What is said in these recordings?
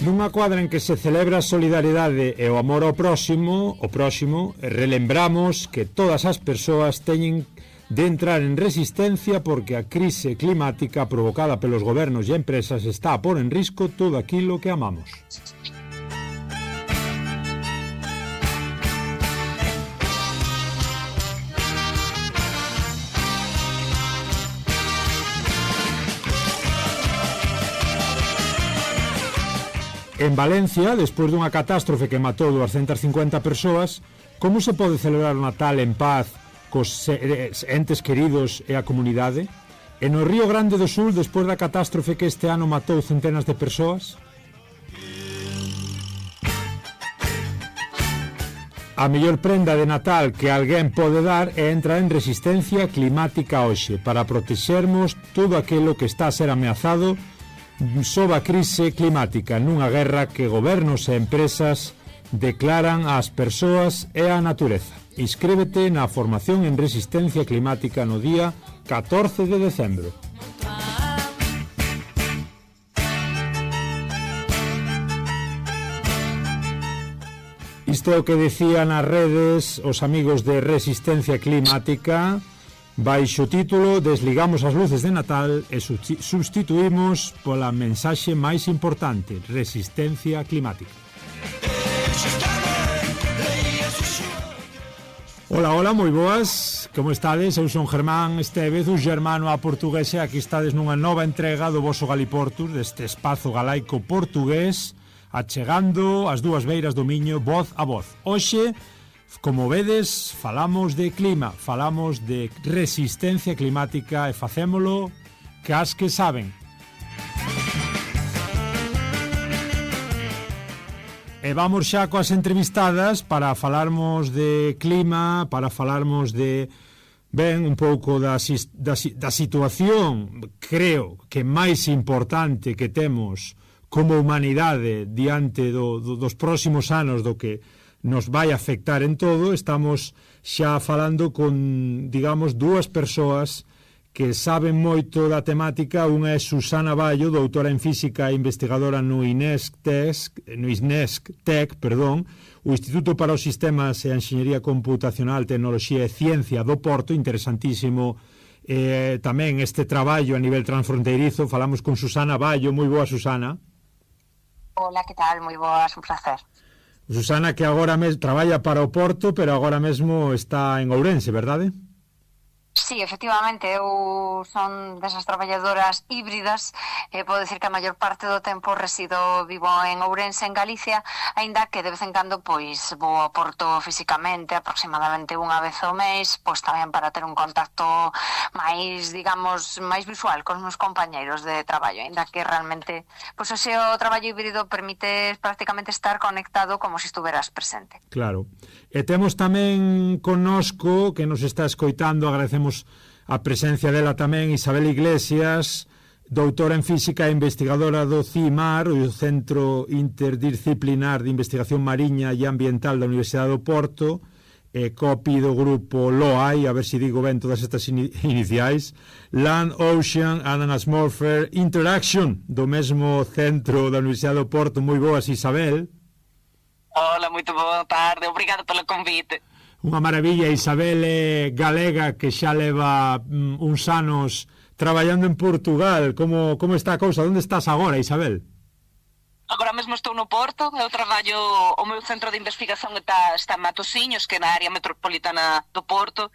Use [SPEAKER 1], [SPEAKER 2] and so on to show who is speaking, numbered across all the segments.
[SPEAKER 1] Nunha cuadra en que se celebra a solidariedade e o amor ao próximo, relembramos que todas as persoas teñen de entrar en resistencia porque a crise climática provocada pelos gobernos e empresas está a pôr en risco todo aquilo que amamos. En Valencia, despois dunha catástrofe que matou 250 persoas, como se pode celebrar o Natal en paz cos entes queridos e a comunidade? E no Río Grande do Sul, despois da catástrofe que este ano matou centenas de persoas? A mellor prenda de Natal que alguén pode dar é entrar en resistencia climática hoxe para protexermos todo aquilo que está a ser ameazado sob a crise climática nunha guerra que gobernos e empresas declaran ás persoas e á natureza. Inscríbete na formación en resistencia climática no día 14 de decembro. Isto é o que decían nas redes os amigos de Resistencia Climática. Baixo título Desligamos as luces de Natal e substituímos pola mensaxe máis importante, resistencia climática. Hola, moi boas, como estades? Eu son Germán Estevez, un germano a portugués e aquí estades nunha nova entrega do voso Galiportus, deste espazo galaico portugués, achegando as dúas beiras do Miño voz a voz. Hoxe, como vedes, falamos de clima, falamos de resistencia climática e facémolo cas que saben. E vamos xa coas entrevistadas para falarmos de clima, para falarmos de, ben, un pouco da situación, creo, que máis importante que temos como humanidade diante dos próximos anos do que nos vai afectar en todo. Estamos xa falando con, digamos, dúas persoas que saben moito da temática. Unha é Susana Ballo, doutora en Física e investigadora no INESC Tec, o Instituto para os Sistemas e a Enxeñería Computacional, Tecnoloxía e Ciencia do Porto, interesantísimo tamén este traballo a nivel transfronteirizo. Falamos con Susana Ballo. Moi boa, Susana.
[SPEAKER 2] Hola, que tal? Moi boas, un placer.
[SPEAKER 1] Susana, que agora mesmo traballa para o Porto, pero agora mesmo está en Ourense, verdade?
[SPEAKER 2] Sí, efectivamente, eu son desas traballadoras híbridas, podo decir que a maior parte do tempo vivo en Ourense, en Galicia, aínda que de vez en cando pois vou ao Porto físicamente, aproximadamente unha vez ao mes, pois tamén para ter un contacto máis, digamos, máis visual cos meus compañeiros de traballo, aínda que realmente, pois o traballo híbrido permite prácticamente estar conectado como se estuveras presente.
[SPEAKER 1] Claro. E temos tamén connosco, que nos está escoitando, agradecemos a presencia dela tamén, Isabel Iglesias, doutora en Física e investigadora do CIMAR, o Centro Interdisciplinar de Investigación Mariña e Ambiental da Universidade do Porto, e copi do grupo LOAI, a ver se digo ben todas estas iniciais, Land, Ocean and Atmosphere Interaction, do mesmo centro da Universidade do Porto. Moi boas, Isabel.
[SPEAKER 3] Hola, moito boa tarde, obrigado pelo convite.
[SPEAKER 1] Unha maravilla. Isabel é galega que xa leva uns anos traballando en Portugal. Como está a cousa? Onde estás agora, Isabel?
[SPEAKER 3] Agora mesmo estou no Porto, eu traballo, o meu centro de investigación está en Matosinhos, que é na área metropolitana do Porto,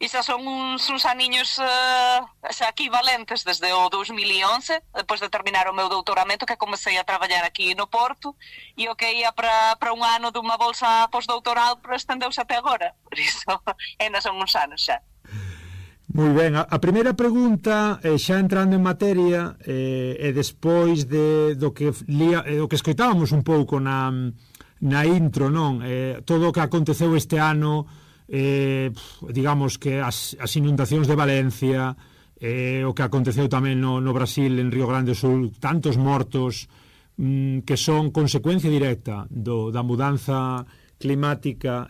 [SPEAKER 3] e xa son uns aniños xa equivalentes desde o 2011, depois de terminar o meu doutoramento, que comecei a traballar aquí no Porto, e o que ia para un ano dunha bolsa postdoutoral estendeuse até agora, por iso ainda son uns anos xa.
[SPEAKER 1] Moi ben, a primeira pregunta, xa entrando en materia, e despois do que escoitábamos un pouco na intro, non? Todo o que aconteceu este ano, digamos que as inundacións de Valencia, o que aconteceu tamén no Brasil, en Río Grande do Sul, tantos mortos que son consecuencia directa da mudanza climática,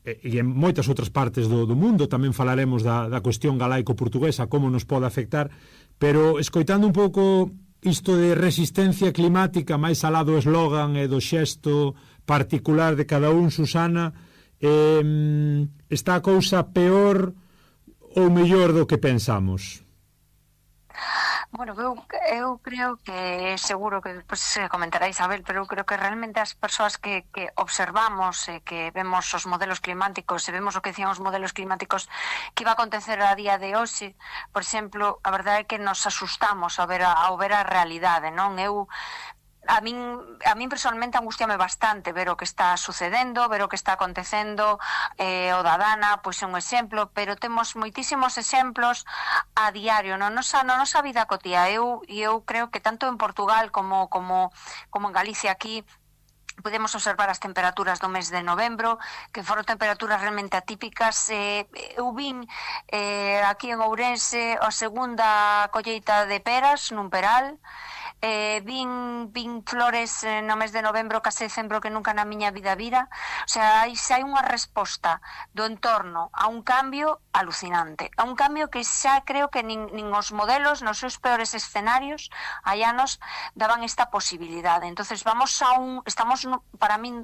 [SPEAKER 1] e en moitas outras partes do mundo. Tamén falaremos da cuestión galaico-portuguesa, como nos pode afectar, pero escoitando un pouco isto de resistencia climática, máis alá do eslogan e do xesto particular de cada un, Susana, está a cousa peor ou mellor do que pensamos?
[SPEAKER 2] Bueno, eu creo que seguro que despois se comentará Isabel, pero eu creo que realmente as persoas que observamos e que vemos os modelos climáticos e vemos o que decían os modelos climáticos que iba a acontecer a día de hoxe, por exemplo, a verdade é que nos asustamos ao ver a realidade, non? A min personalmente angustiame bastante ver o que está sucedendo, ver o que está acontecendo, o da Dana, pois é un exemplo, pero temos moitísimos exemplos a diario, na nosa vida cotía. Eu creo que tanto en Portugal como en Galicia aquí, podemos observar as temperaturas do mes de novembro, que foron temperaturas realmente atípicas. Eu vin aquí en Ourense a segunda colleita de peras nun peral, vin flores no mes de novembro, case decembro, que nunca na miña vida vira. O sea, hai unha resposta do entorno a un cambio alucinante, a un cambio que xa creo que nin os modelos nos seus peores escenarios hai anos daban esta posibilidade. Entonces estamos para min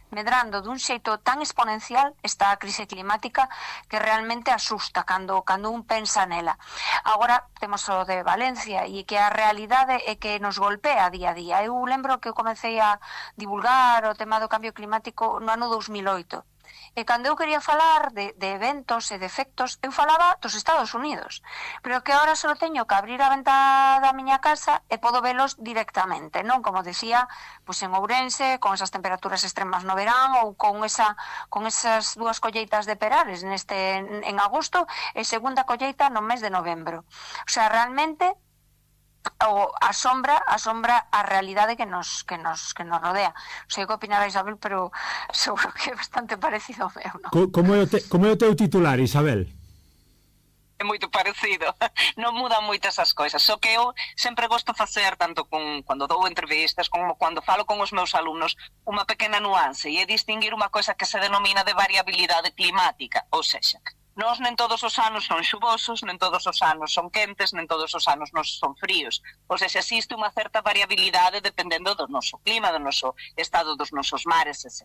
[SPEAKER 2] medrando dun xeito tan exponencial esta crise climática que realmente asusta cando un pensa nela. Agora temos o de Valencia e que a realidade é que nos golpea día a día. Eu lembro que eu comecei a divulgar o tema do cambio climático no ano 2008. E cando eu quería falar de eventos e de efectos, eu falaba dos Estados Unidos, pero que agora só teño que abrir a ventana da miña casa e podo velos directamente, non? Como decía, pois en Ourense, con esas temperaturas extremas no verán, ou con esas dúas colleitas de perares en agosto e segunda colleita no mes de novembro. O sea, realmente asombra a realidade que nos rodea. Non sei que opinará Isabel, pero seguro que é bastante parecido ao meu, non?
[SPEAKER 1] Como é o teu titular, Isabel?
[SPEAKER 3] É moito parecido, non mudan moitas as coisas, só que eu sempre gosto de facer, tanto cando dou entrevistas como cando falo con os meus alumnos, unha pequena nuance, e é distinguir unha coisa que se denomina de variabilidade climática, ou sexa, nós nen todos os anos son xubosos, nen todos os anos son quentes, nen todos os anos nos son fríos. Ou seja, existe unha certa variabilidade dependendo do noso clima, do noso estado dos nosos mares, etc.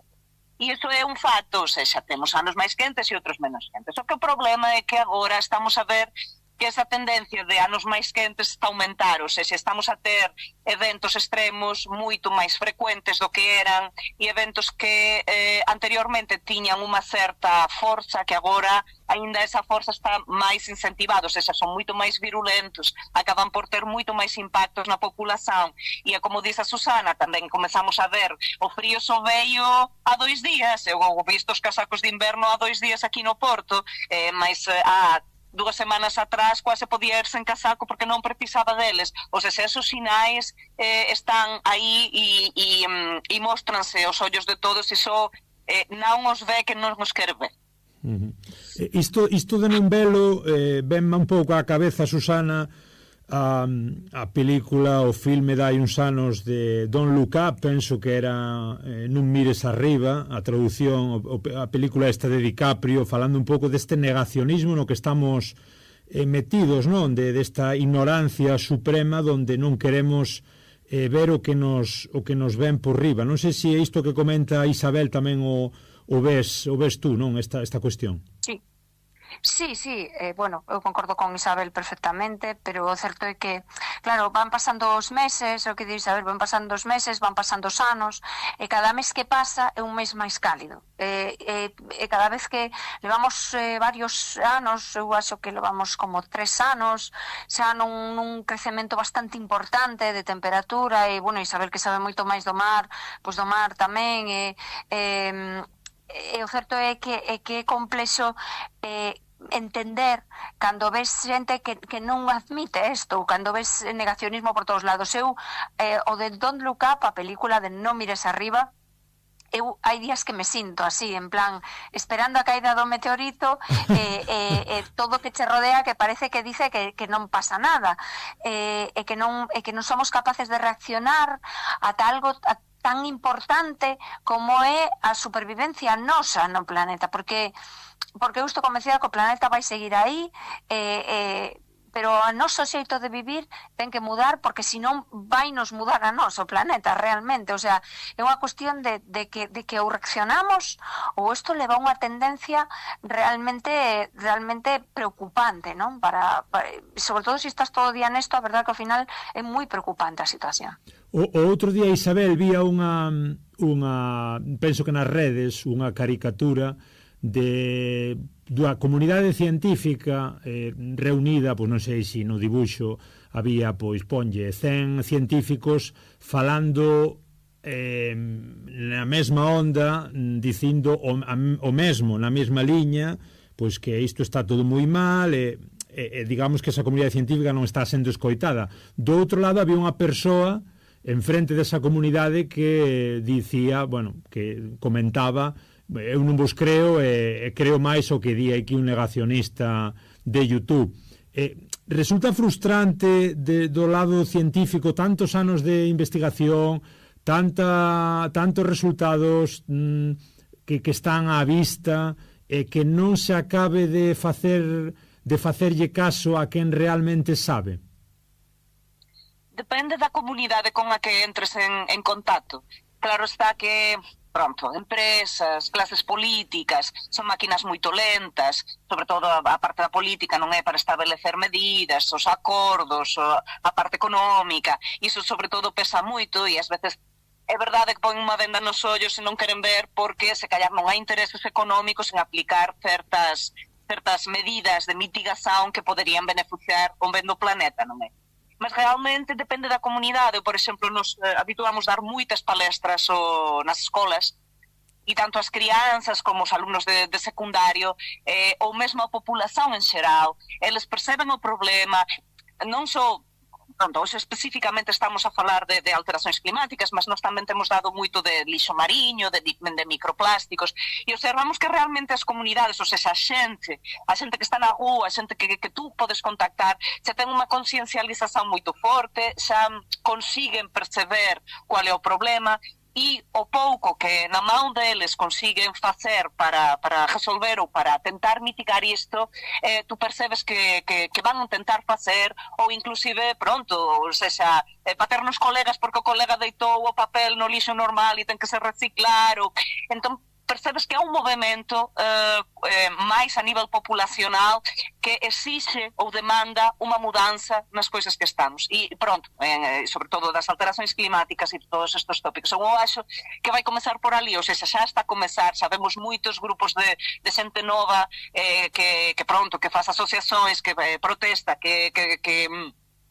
[SPEAKER 3] E iso é un facto, ou seja, temos anos máis quentes e outros menos quentes. O que o problema é que agora estamos a ver que esa tendencia de anos máis quentes está a aumentar, ou seja, estamos a ter eventos extremos moito máis frecuentes do que eran, e eventos que anteriormente tiñan unha certa forza, que agora aínda esa forza está máis incentivada, ou seja, son moito máis virulentos, acaban por ter moito máis impactos na populación, e como dice a Susana, tamén comezamos a ver o frío só veio a 2 días, eu visto os casacos de inverno a 2 días aquí no Porto, mas a 2 semanas atrás quase podía ir sen casaco porque non precisaba deles. Ou seja, esos sinais están aí e móstranse aos ollos de todos, e só non os ve que non os quere ver.
[SPEAKER 1] Isto de non velo venme un pouco á cabeza, Susana, a película, o filme de hai uns anos de Don't Look Up, penso que era Non mires arriba, a traducción, a película esta de DiCaprio, falando un pouco deste negacionismo no que estamos metidos, non? Desta ignorancia suprema donde non queremos ver o que nos ven por riba. Non sei se é isto que comenta Isabel tamén o ves tú, non? Esta cuestión.
[SPEAKER 2] Sí, bueno, eu concordo con Isabel perfectamente, pero o certo é que, claro, van pasando os meses, o que di Isabel, van pasando os meses, van pasando os anos, e cada mes que pasa é un mes máis cálido. E cada vez que levamos varios anos, eu acho que levamos como 3 anos, xa nun crecemento bastante importante de temperatura, e, bueno, Isabel que sabe moito máis do mar, pois do mar tamén, e o certo é que é complexo entender cando ves xente que non admite isto, ou cando ves negacionismo por todos lados. Eu, o de Don't Look Up, a película de Non mires arriba, eu hai días que me sinto así, en plan, esperando a caída do meteorito, todo que che rodea que parece que dice que non pasa nada, e que non somos capaces de reaccionar ata algo tan importante como é a supervivencia nosa no planeta, porque eu estou convencida que o planeta vai seguir aí, pero o noso xeito de vivir ten que mudar, porque senón vai nos mudar a nós, o planeta, realmente. O sea, é unha cuestión de que ou reaccionamos ou isto leva a unha tendencia realmente preocupante, non? Sobre todo se estás todo o día nesto, a verdade que ao final é moi preocupante a situación.
[SPEAKER 1] O outro día, Isabel, vía unha penso que nas redes, unha caricatura da comunidade científica reunida, pois non sei se no dibuixo había, pois, ponlle 100 científicos falando na mesma onda, dicindo o mesmo, na mesma liña, pois que isto está todo moi mal digamos que esa comunidade científica non está sendo escoitada. Do outro lado había unha persoa en frente desa comunidade que dicía, bueno, que comentaba, eu non vos creo e creo máis o que di aquí un negacionista de YouTube. Resulta frustrante do lado científico tantos anos de investigación, tantos resultados que están á vista e que non se acabe de facerlle caso a quen realmente sabe.
[SPEAKER 3] Depende da comunidade con a que entres en contacto. Claro está que, pronto, empresas, clases políticas, son máquinas moito lentas, sobre todo a parte da política non é para establecer medidas, os acordos, a parte económica, iso sobre todo pesa moito e ás veces é verdade que pon unha venda nos ollos e non queren ver porque se callar non hai intereses económicos en aplicar certas medidas de mitigación que poderían beneficiar o ben do planeta, non é? Mas realmente depende da comunidade. Por exemplo, nos habituamos dar moitas palestras nas escolas e tanto as crianzas como os alumnos de secundario ou mesmo a populación en xeral, eles perceben o problema, non só hoxe especificamente estamos a falar de alterações climáticas, mas nós tamén temos dado moito de lixo mariño, de microplásticos, e observamos que realmente as comunidades, ou seja, a xente que está na rúa, a xente que tú podes contactar, xa ten unha conciencialización moito forte, xa consiguen perceber cual é o problema, e o pouco que na mão deles consiguen facer para resolver ou para tentar mitigar isto, tú percebes que van a tentar facer, ou inclusive, pronto, ou seja, para ter nos colegas porque o colega deitou o papel no lixo normal e ten que se reciclar, entón percebes que é un movimento máis a nivel populacional que exixe ou demanda unha mudanza nas coisas que estamos. E pronto, sobre todo das alterações climáticas e todos estes tópicos. Eu acho que vai comezar por ali, ou seja, xa está a comezar, sabemos moitos grupos de xente nova que pronto, que faz asociações, que protesta, que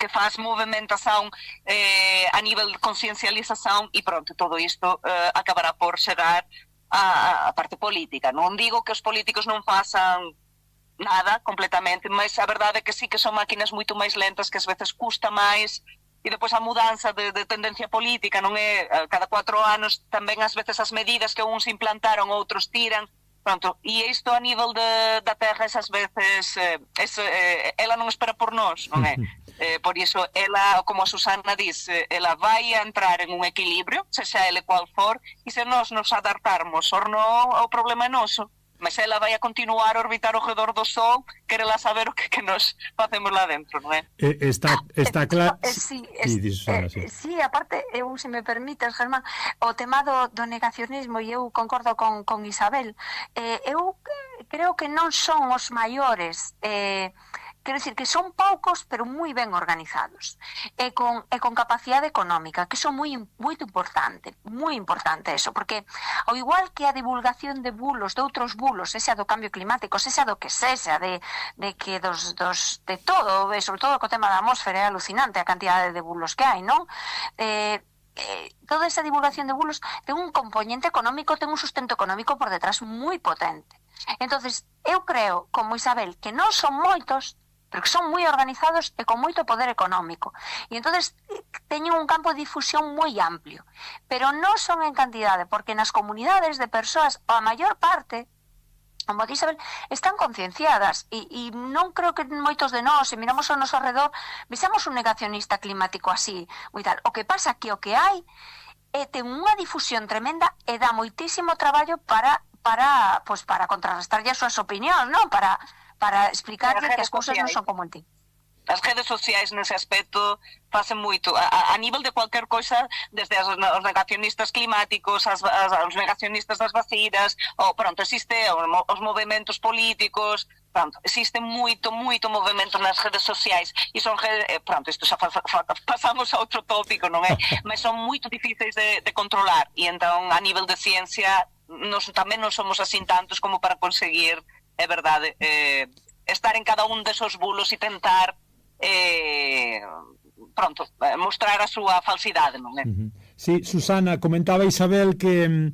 [SPEAKER 3] faz movimentación a nivel de conciencialización e pronto, todo isto acabará por chegar a parte política. Non digo que os políticos non façan nada completamente, mas a verdade é que sí que son máquinas moito máis lentas, que ás veces custa máis, e depois a mudanza de tendencia política non é cada 4 anos, tamén ás veces as medidas que uns implantaron, outros tiran, pronto, e isto a nivel da terra esas veces ela non espera por nós, non é? Por iso, ela, como a Susana dice, ela vai a entrar en un equilibrio, sexa ele cual for, e se nós nos adaptarmos ou non, o problema é noso, mas ela vai a continuar a orbitar ao redor do Sol, querela saber o que nos facemos lá dentro, non é?
[SPEAKER 1] Está claro.
[SPEAKER 2] Sí, aparte, eu, se me permites, Germán, o tema do negacionismo, e eu concordo con Isabel, eu creo que non son os maiores, quero dicir que son poucos, pero moi ben organizados, e con capacidade económica, que son moi importante eso, porque ao igual que a divulgación de bulos, de outros bulos, esa do cambio climático, esa do que sexa, de que de todo, e sobre todo co tema da atmósfera, é alucinante a cantidade de bulos que hai, non? Toda esa divulgación de bulos ten un componente económico, ten un sustento económico por detrás moi potente. Entonces, eu creo, como Isabel, que non son moitos, pero que son moi organizados e con moito poder económico. E entonces teñen un campo de difusión moi amplio. Pero non son en cantidade, porque nas comunidades de persoas, a maior parte, como di Isabel, están concienciadas. E non creo que moitos de nós, se miramos ao noso alrededor, vexamos un negacionista climático así, moi tal. O que pasa que o que hai ten unha difusión tremenda e dá moitísimo traballo para contrarrestar as súas opinións, non? Para explicarlle que as cousas non son como el ti.
[SPEAKER 3] as redes sociais nese aspecto facen moito a nivel de cualquier coisa, desde os negacionistas climáticos, os negacionistas das vacinas, ou pronto, existe os movimentos políticos, pronto, existe moito movimento nas redes sociais e son pronto, isto xa pasamos a outro tópico, non é? Mas son moito difíceis de controlar e entón a nivel de ciencia tamén non somos así tantos como para conseguir, é verdade, estar en cada un desos bulos e tentar pronto, mostrar a súa falsidade, non é?
[SPEAKER 1] Sí, Susana, comentaba Isabel que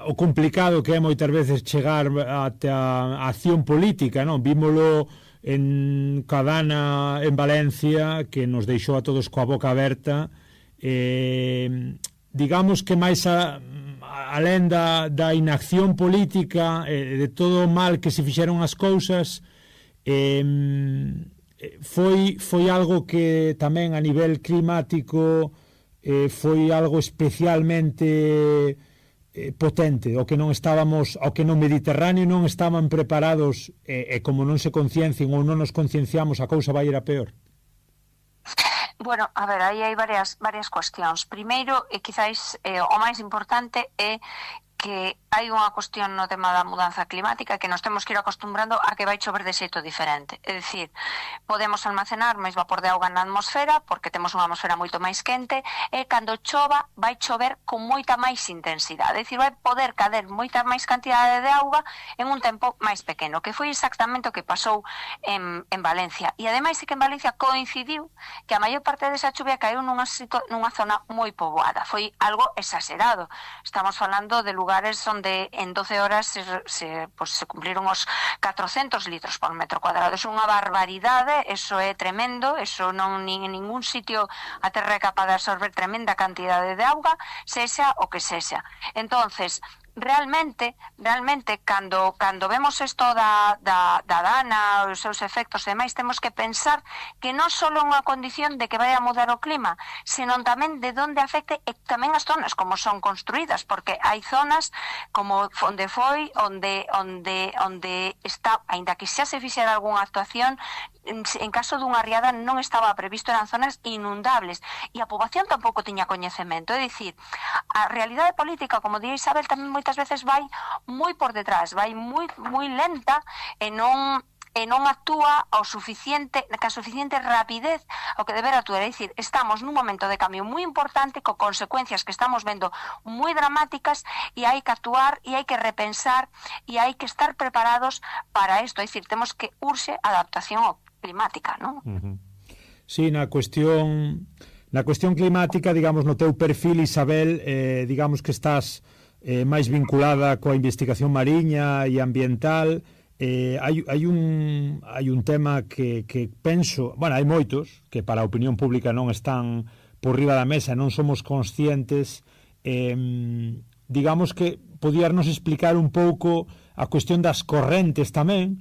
[SPEAKER 1] o complicado que é moitas veces chegar até a acción política, non? Vímolo en Cadana, en Valencia, que nos deixou a todos coa boca aberta. Digamos que máis alén da inacción política, de todo o mal que se fixeron as cousas, foi algo que tamén a nivel climático foi algo especialmente potente, ao que non estábamos, ao que no Mediterráneo non estaban preparados, e como non se conciencien ou non nos concienciamos, a cousa vai ir a peor.
[SPEAKER 2] Bueno, a ver, aí hai varias cuestións. Primeiro, e quizáis o máis importante é que hai unha cuestión no tema da mudanza climática que nos temos que ir acostumbrando a que vai chover de xeito diferente. É dicir, podemos almacenar máis vapor de auga na atmosfera porque temos unha atmosfera moito máis quente e cando chova vai chover con moita máis intensidade. É dicir, vai poder caer moita máis cantidade de auga en un tempo máis pequeno, que foi exactamente o que pasou en Valencia. E ademais é que en Valencia coincidiu que a maior parte desa chuvia caeu nunha zona moi poboada. Foi algo exagerado. Estamos falando de lugares onde en 12 horas se cumpliron os 400 litros por metro cuadrado. É unha barbaridade, eso é tremendo, eso non en ningún sitio a terra é capaz de absorber tremenda cantidade de auga, sexa o que sexa. Entonces, realmente cando vemos isto da dana, os seus efectos e demais, temos que pensar que non só é unha condición de que vai a mudar o clima, senón tamén de onde afecte e tamén as zonas como son construídas, porque hai zonas como onde está, aínda que xa se fixera algunha actuación, en caso dunha riada non estaba previsto, eran zonas inundables e a poboación tampouco tiña coñecemento. É dicir, a realidade política, como di Isabel, tamén moitas veces vai moi por detrás, vai moi lenta e non actúa ca suficiente rapidez ao que deber actuar. É dicir, estamos nun momento de cambio moi importante con consecuencias que estamos vendo moi dramáticas e hai que actuar e hai que repensar e hai que estar preparados para isto. É dicir, temos que urxe adaptación climática, non?
[SPEAKER 1] Sí, na cuestión climática, digamos, no teu perfil, Isabel, digamos que estás máis vinculada coa investigación mariña e ambiental. Hai un tema que penso, bueno, hai moitos que para a opinión pública non están por riba da mesa, non somos conscientes. Digamos que podíarnos explicar un pouco a cuestión das correntes tamén,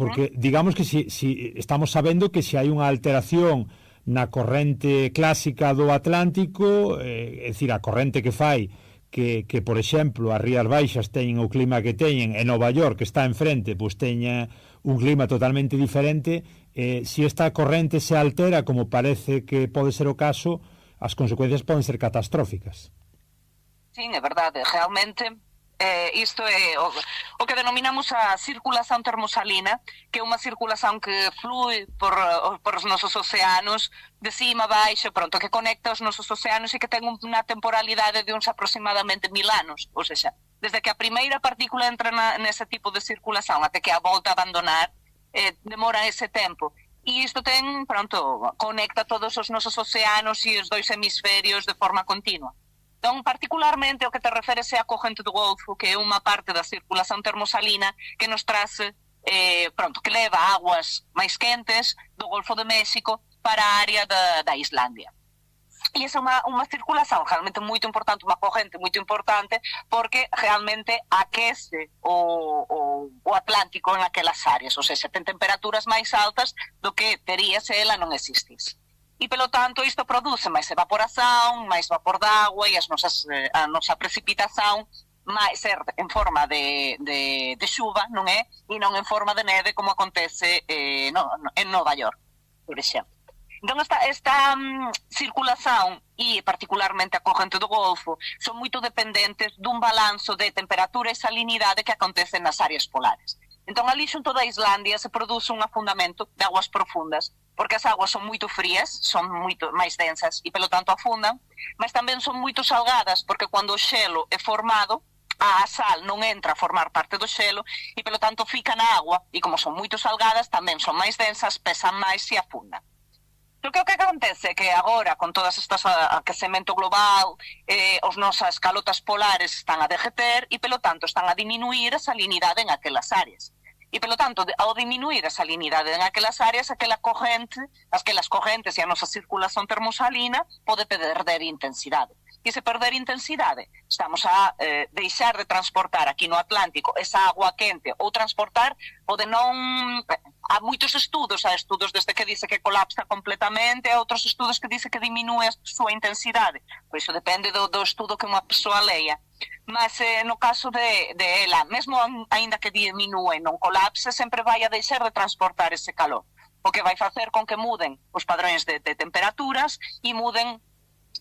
[SPEAKER 1] porque digamos que si estamos sabendo que se hai unha alteración na corrente clásica do Atlántico, é dicir, a corrente que fai que, por exemplo, as Rías Baixas teñen o clima que teñen e Nova York, que está enfrente, pois teña un clima totalmente diferente. Se esta corrente se altera, como parece que pode ser o caso, as consecuencias poden ser catastróficas.
[SPEAKER 3] Sí, é verdade, realmente isto é o que denominamos a circulación termosalina, que é unha circulación que flúe por os nosos oceanos de cima a baixo, pronto, que conecta os nosos oceanos e que ten unha temporalidade de uns aproximadamente 1000 anos, ou seja, desde que a primeira partícula entra nese tipo de circulación até que a volta a abandonar, demora ese tempo. E isto conecta todos os nosos oceanos e os dois hemisferios de forma continua. Entón, particularmente, o que te referes é a corrente do Golfo, que é unha parte da circulación termosalina que nos traze, que leva aguas máis quentes do Golfo de México para a área da Islandia. E esa é unha circulación realmente moito importante, unha corrente moito importante, porque realmente aquece o Atlántico en aquelas áreas, ou seja, ten temperaturas máis altas do que tería se ela non existise. E, pelo tanto, isto produce máis evaporación, máis vapor de agua e a nosa precipitación ser en forma de xuva, non é? E non en forma de neve como acontece en Nova York, por exemplo. Entón, esta circulación e particularmente a corrente do Golfo son moito dependentes dun balanzo de temperatura e salinidade que acontece nas áreas polares. Entón, ali xunto da Islandia se produce un afundamento de aguas profundas, porque as aguas son moito frías, son moito máis densas e, pelo tanto, afundan, mas tamén son moito salgadas, porque cando o xelo é formado, a sal non entra a formar parte do xelo e, pelo tanto, fica na agua, e como son moito salgadas, tamén son máis densas, pesan máis e afundan. Porque o que acontece é que agora, con todas estas aquecemento global, os nosas calotas polares están a derreter e, pelo tanto, están a diminuir a salinidade en aquelas áreas. E, pelo tanto, ao diminuir a salinidade en aquelas áreas, aquelas correntes e a nosa circulación termosalina pode perder intensidade. E se perder intensidade, estamos a deixar de transportar aquí no Atlántico esa agua quente ou transportar o de non... Há moitos estudos, há estudos desde que dice que colapsa completamente, há outros estudos que dice que diminúe a súa intensidade. Por iso depende do estudo que unha persoa leia. Mas no caso de ela, mesmo aínda que diminúe non colapse, sempre vai a deixar de transportar ese calor. O que vai facer con que muden os padrões de temperaturas e muden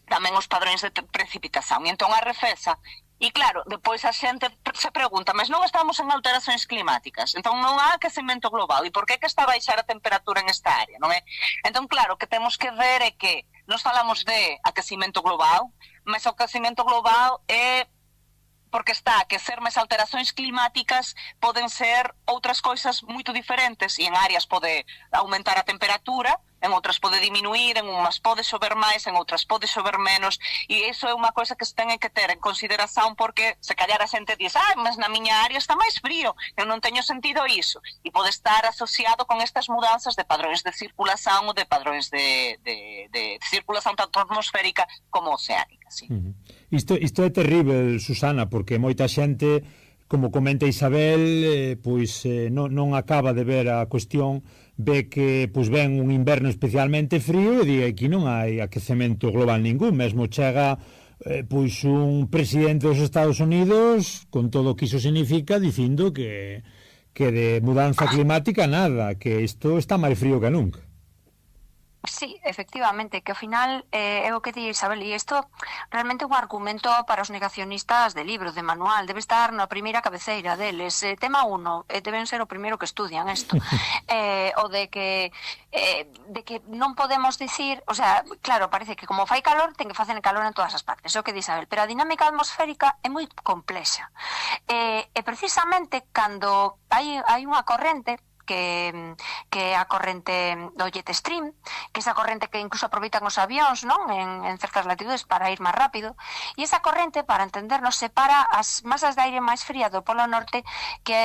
[SPEAKER 3] tamén os padrões de precipitación. E entón arrefesa. E claro, depois a xente se pregunta, mas non estamos en alteracións climáticas, entón non há aquecemento global, e por que está a baixar a temperatura en esta área, non é? Entón, claro, o que temos que ver é que nos falamos de aquecimento global, mas o aquecimento global é porque está a aquecer, mas alteracións climáticas poden ser outras coisas moito diferentes, e en áreas pode aumentar a temperatura, en outras pode diminuir, en unhas pode xover máis, en outras pode xover menos, e iso é unha coisa que se ten que ter en consideración, porque se callar a xente diz, mas na miña área está máis frío, eu non teño sentido iso, e pode estar asociado con estas mudanzas de padrões de circulación ou de padrões de circulación tanto atmosférica como oceánica. Sí.
[SPEAKER 1] Isto é terrible, Susana, porque moita xente, como comenta Isabel, non acaba de ver a cuestión, ve que ven un inverno especialmente frío e di aquí non hai aquecemento global ningún, mesmo chega un presidente dos Estados Unidos con todo o que iso significa dicindo que de mudanza climática nada, que isto está máis frío que nunca.
[SPEAKER 2] Sí, efectivamente, que ao final é o que di Isabel, e isto realmente é un argumento para os negacionistas de libro, de manual, debe estar na primeira cabeceira deles. Tema 1, deben ser o primeiro que estudian isto. O de que non podemos dicir, o sea, claro, parece que como fai calor, ten que facer calor en todas as partes, é o que di Isabel, pero a dinámica atmosférica é moi complexa. E precisamente cando hai unha corrente que é a corrente do jet stream, que é esa corrente que incluso aproveitan os avións, non, en certas latitudes para ir máis rápido, e esa corrente, para entendernos, separa as masas de aire máis fría do Polo Norte que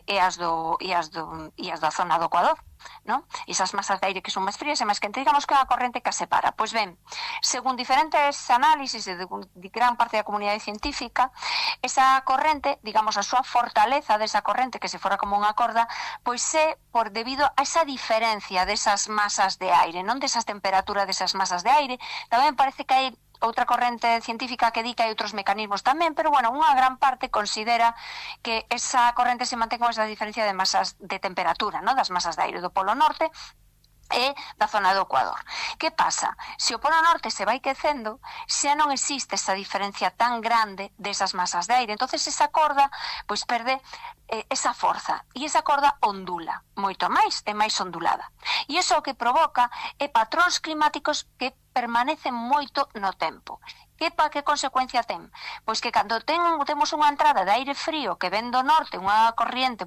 [SPEAKER 2] é as da zona do Ecuador, non? Esas masas de aire que son máis frías e máis quentes, digamos que é a corrente que as separa. Pois ben, según diferentes análisis de gran parte da comunidade científica, esa corrente, digamos, a súa fortaleza desa corrente, que se fora como unha corda, pois é por debido a esa diferencia desas masas de aire, non desas temperaturas desas masas de aire. Tamén parece que hai outra corrente científica que di que hai outros mecanismos tamén, pero bueno, unha gran parte considera que esa corrente se mantén con esa diferencia de masas de temperatura, ¿no? Das masas de aire do Polo Norte e da zona do Ecuador. Que pasa? Se o Polo Norte se vai quecendo, xa non existe esa diferencia tan grande desas masas de aire, entonces esa corda pois perde esa forza, e esa corda ondula moito máis, é máis ondulada, e iso o que provoca é patróns climáticos que permanecen moito no tempo. Que consecuencia ten? Pois que cando temos unha entrada de aire frío que ven do norte, unha corriente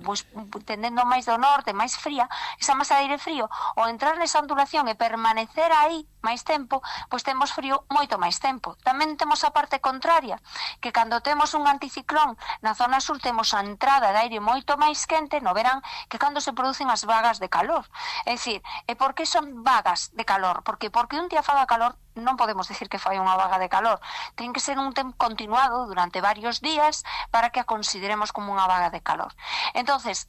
[SPEAKER 2] tendendo máis do norte, máis fría, esa masa de aire frío, ao entrar nesa ondulación e permanecer aí máis tempo, pois temos frío moito máis tempo. Tamén temos a parte contraria, que cando temos un anticiclón na zona sur temos a entrada de aire moito máis quente no verán, que cando se producen as vagas de calor. É dicir, e por que son vagas de calor? Porque un día faga calor non podemos decir que fai unha vaga de calor. Ten que ser un tempo continuado durante varios días para que a consideremos como unha vaga de calor. Entonces,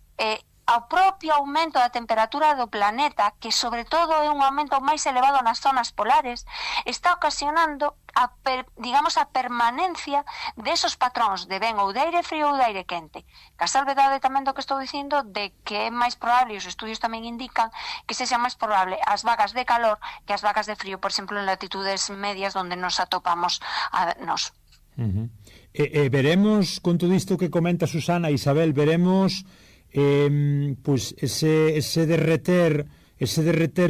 [SPEAKER 2] ao propio aumento da temperatura do planeta, que sobre todo é un aumento máis elevado nas zonas polares, está ocasionando a permanencia desos patróns de ben ou de aire frío ou de aire quente. Que a salvedade tamén do que estou dicindo de que é máis probable, os estudios tamén indican que sexa máis probable as vagas de calor que as vagas de frío, por exemplo, en latitudes medias onde nos atopamos nos.
[SPEAKER 1] Veremos, con todo isto que comenta Susana e Isabel, veremos pois ese derreter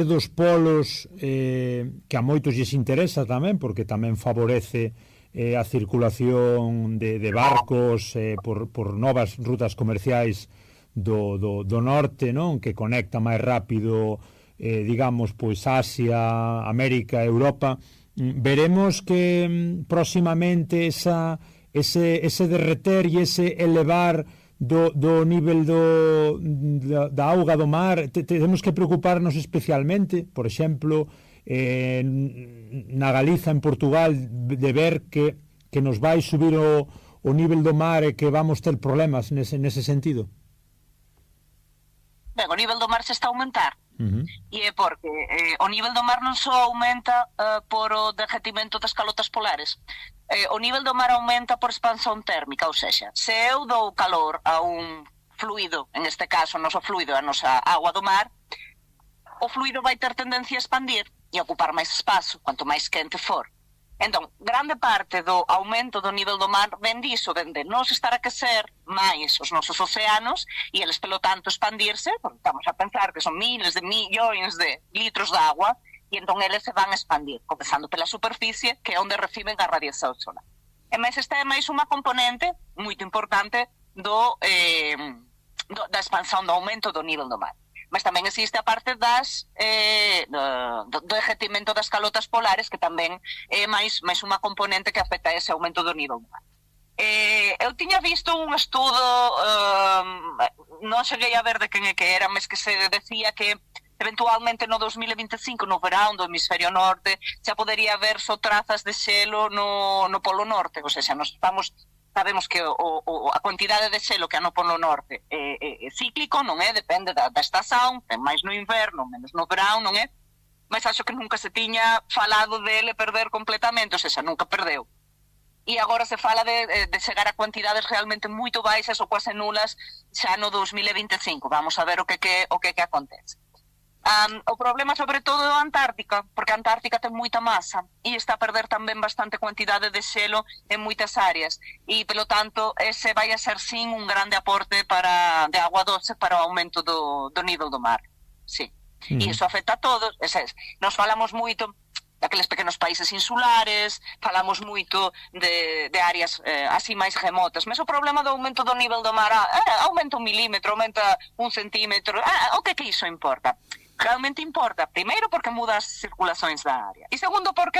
[SPEAKER 1] dos polos que a moitos lles interesa tamén, porque tamén favorece a circulación de barcos por novas rutas comerciais do norte, non? Que conecta máis rápido digamos, pois Asia, América, Europa. Veremos que próximamente ese derreter e ese elevar do nivel da auga do mar, temos que preocuparnos especialmente, por exemplo, na Galiza, en Portugal, de ver que nos vai subir o nivel do mar e que vamos ter problemas nese sentido.
[SPEAKER 3] Ben, o nivel do mar se está a aumentar. E é porque o nivel do mar non só aumenta por o derretimento das calotas polares, o nivel do mar aumenta por expansión térmica, ou seja, se eu dou calor a un fluido, en este caso o noso fluido, a nosa agua do mar, o fluido vai ter tendencia a expandir e a ocupar máis espazo, cuanto máis quente for. Entón, grande parte do aumento do nivel do mar ven diso, ven de nos estar a aquecer máis os nosos océanos e eles, pelo tanto, expandirse, porque estamos a pensar que son miles de millóns de litros de agua, e entón eles se van a expandir, comezando pela superficie, que é onde reciben a radiación solar. E máis esta é máis unha componente moito importante da expansón, do aumento do nivel do mar. Mas tamén existe a parte do derretimento das calotas polares, que tamén é máis unha componente que afecta a ese aumento do nivel do mar. Eu tiña visto un estudo, non cheguei a ver de quen é que era, mas que se decía que eventualmente no 2025, no verán do hemisferio norte, xa podería haber só trazas de xelo no polo norte, ou seja, sabemos que a quantidade de xelo que há no polo norte é cíclico, non é? Depende da estación, ten máis no inverno, menos no verán, non é? Mas acho que nunca se tiña falado dele perder completamente, ou seja, nunca perdeu. E agora se fala de chegar a cuantidades realmente moito baixas ou quase nulas xa no 2025. Vamos a ver o que acontece. O problema sobre todo é a Antártica, porque a Antártica ten moita masa e está a perder tamén bastante cuantidade de xelo en moitas áreas e, pelo tanto, ese vai a ser sin un grande aporte de agua doce para o aumento do nivel do mar. Sí. E iso afecta a todos. Nos falamos moito daqueles pequenos países insulares, falamos moito de áreas así máis remotas, mas o problema do aumento do nivel do mar aumenta 1 milímetro, aumenta 1 centímetro, o que iso importa? Realmente importa, primeiro porque muda as circulações da área e segundo porque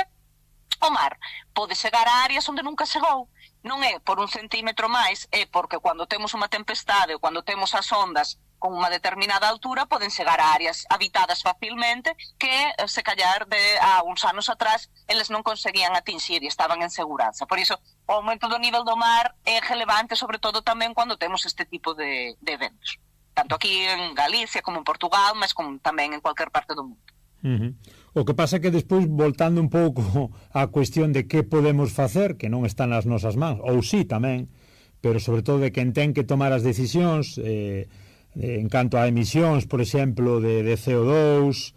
[SPEAKER 3] o mar pode chegar a áreas onde nunca chegou. Non é por 1 centímetro máis, é porque cando temos unha tempestade ou cando temos as ondas con unha determinada altura poden chegar a áreas habitadas facilmente que se callar há uns anos atrás eles non conseguían atinxir e estaban en seguranza. Por iso o aumento do nivel do mar é relevante, sobre todo tamén cando temos este tipo de eventos, tanto aquí en Galicia como en Portugal, mas como tamén en cualquier parte do mundo.
[SPEAKER 1] O que pasa que despois, voltando un pouco á cuestión de que podemos facer, que non está nas nosas mans, ou sí tamén, pero sobre todo de quen ten que tomar as decisións en canto a emisións, por exemplo, de CO2,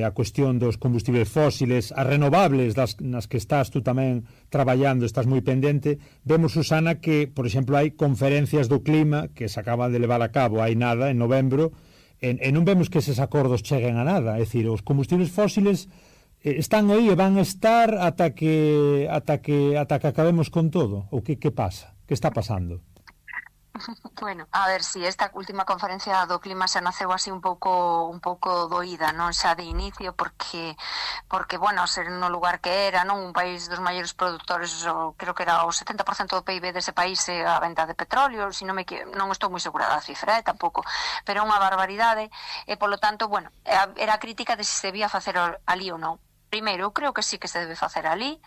[SPEAKER 1] a cuestión dos combustibles fósiles, as renovables nas que estás tú tamén traballando, estás moi pendente. Vemos, Susana, que, por exemplo, hai conferencias do clima que se acaban de levar a cabo hai nada, en novembro, e non vemos que eses acordos cheguen a nada. É dicir, os combustibles fósiles están aí e van a estar ata que acabemos con todo. Ou que pasa? Que está pasando?
[SPEAKER 2] Bueno, a ver, si esta última conferencia do clima xa naceu así un pouco doída, non xa de inicio, porque bueno, ser no lugar que era, non, un país dos maiores produtores, creo que era o 70% do PIB dese país a venta de petróleo, non estou moi segura da cifra, tampouco, pero é unha barbaridade, e polo tanto, bueno, era crítica de se debía facer ali ou non. Primeiro, eu creo que sí que se debe facer ali.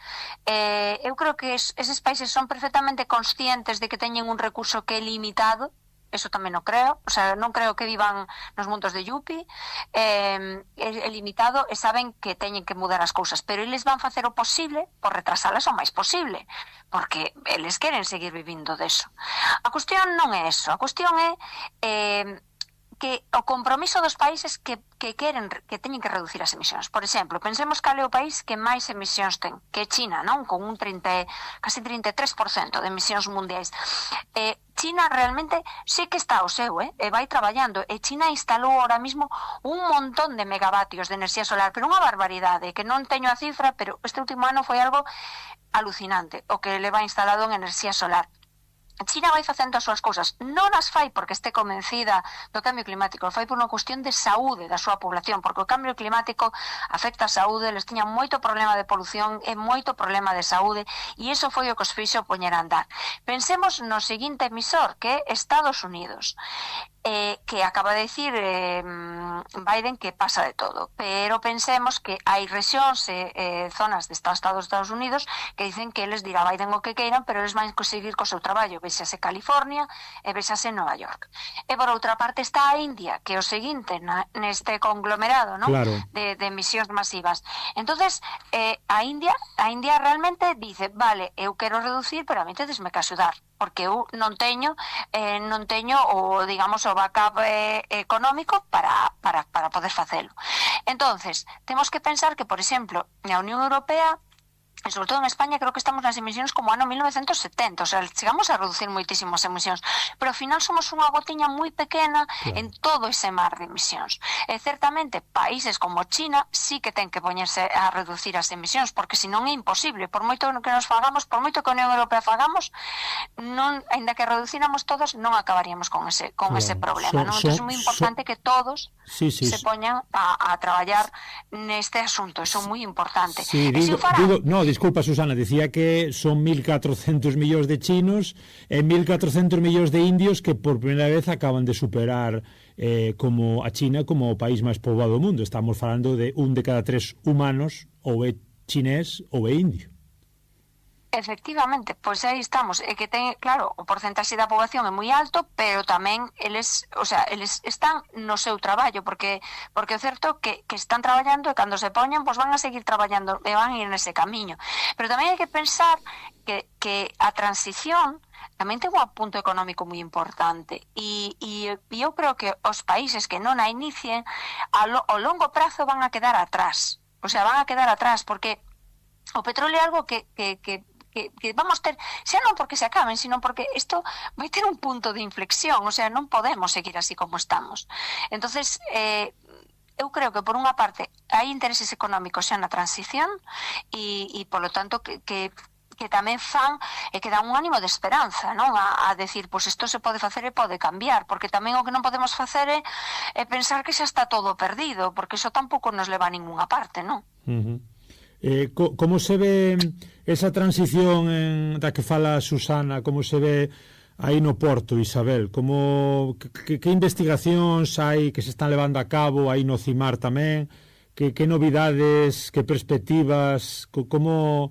[SPEAKER 2] Eu creo que eses países son perfectamente conscientes de que teñen un recurso que é limitado, eso tamén non creo, o sea, non creo que vivan nos mundos de Yupi, é limitado e saben que teñen que mudar as cousas, pero eles van facer o posible por retrasalas o máis posible, porque eles queren seguir vivindo deso. A cuestión non é eso, a cuestión é que o compromiso dos países que teñen que reducir as emisións. Por exemplo, pensemos cal é o país que máis emisións ten, que é China, non? Con un casi 33% de emisións mundiais. China realmente sí que está ao seu, e vai traballando. E China instalou ahora mismo un montón de megavatios de enerxía solar, pero unha barbaridade, que non teño a cifra, pero este último ano foi algo alucinante, o que leva instalado en enerxía solar. China vai facendo as súas cousas, non as fai porque este convencida do cambio climático, fai por unha cuestión de saúde da súa población, porque o cambio climático afecta a saúde, eles tiñan moito problema de polución e moito problema de saúde, e iso foi o que os fixo poñer a andar. Pensemos no seguinte emisor, que é Estados Unidos, que acaba de dicir Biden que pasa de todo, pero pensemos que hai rexións e zonas de Estados Unidos que dicen que eles dirá Biden o que queiran, pero eles van conseguir co seu traballo, vexase California e vexase Nova York. E por outra parte está a India, que é o seguinte neste conglomerado, ¿no?
[SPEAKER 1] Claro.
[SPEAKER 2] de emisións masivas. Entonces a India realmente dice, vale, eu quero reducir, pero a mí tedesme que axudar, porque eu non teño o, digamos, o backup económico para poder facelo. Entonces, temos que pensar que, por exemplo, na Unión Europea, e sobre todo en España, creo que estamos nas emisións como ano 1970, o sea, chegamos a reducir moitísimo as emisións, pero ao final somos unha gotiña moi pequena en todo ese mar de emisións. E certamente países como China sí que ten que poñerse a reducir as emisións, porque senón é imposible, por moito que nos fagamos, por moito que a Unión Europea fagamos, non, ainda que reducíramos todos, non acabaríamos con ese problema, non? Entón é moi importante que todos se poñan a traballar neste asunto, eso é moi importante.
[SPEAKER 1] Sí, disculpa, Susana, decía que son 1.400 millóns de chinos e 1.400 millóns de indios que por primeira vez acaban de superar como a China como o país máis poboado do mundo. Estamos falando de 1 de cada 3 humanos ou é chinés ou é indio.
[SPEAKER 2] Efectivamente, pois aí estamos. É que ten, claro, o porcentaxe da poboación é moi alto, pero tamén eles están no seu traballo, porque é certo que están traballando e cando se poñan, pois van a seguir traballando e van a ir nese camiño. Pero tamén hai que pensar que a transición tamén ten un punto económico moi importante e eu creo que os países que non a inicien ao longo prazo van a quedar atrás. O sea, van a quedar atrás porque o petróleo é algo que vamos ter, xa non porque se acaben, sino porque isto vai ter un punto de inflexión, o sea, non podemos seguir así como estamos. Entonces, eu creo que por unha parte hai intereses económicos xa na transición e polo tanto que tamén fan e que dan un ánimo de esperanza, non? A decir, pois isto se pode facer e pode cambiar, porque tamén o que non podemos facer é pensar que xa está todo perdido, porque iso tampouco nos leva a ninguna parte, non?
[SPEAKER 1] Como se ve esa transición da que fala Susana, como se ve aí no Porto, Isabel? Que investigacións hai que se están levando a cabo aí no CIMAR tamén? Que novidades, que perspectivas, como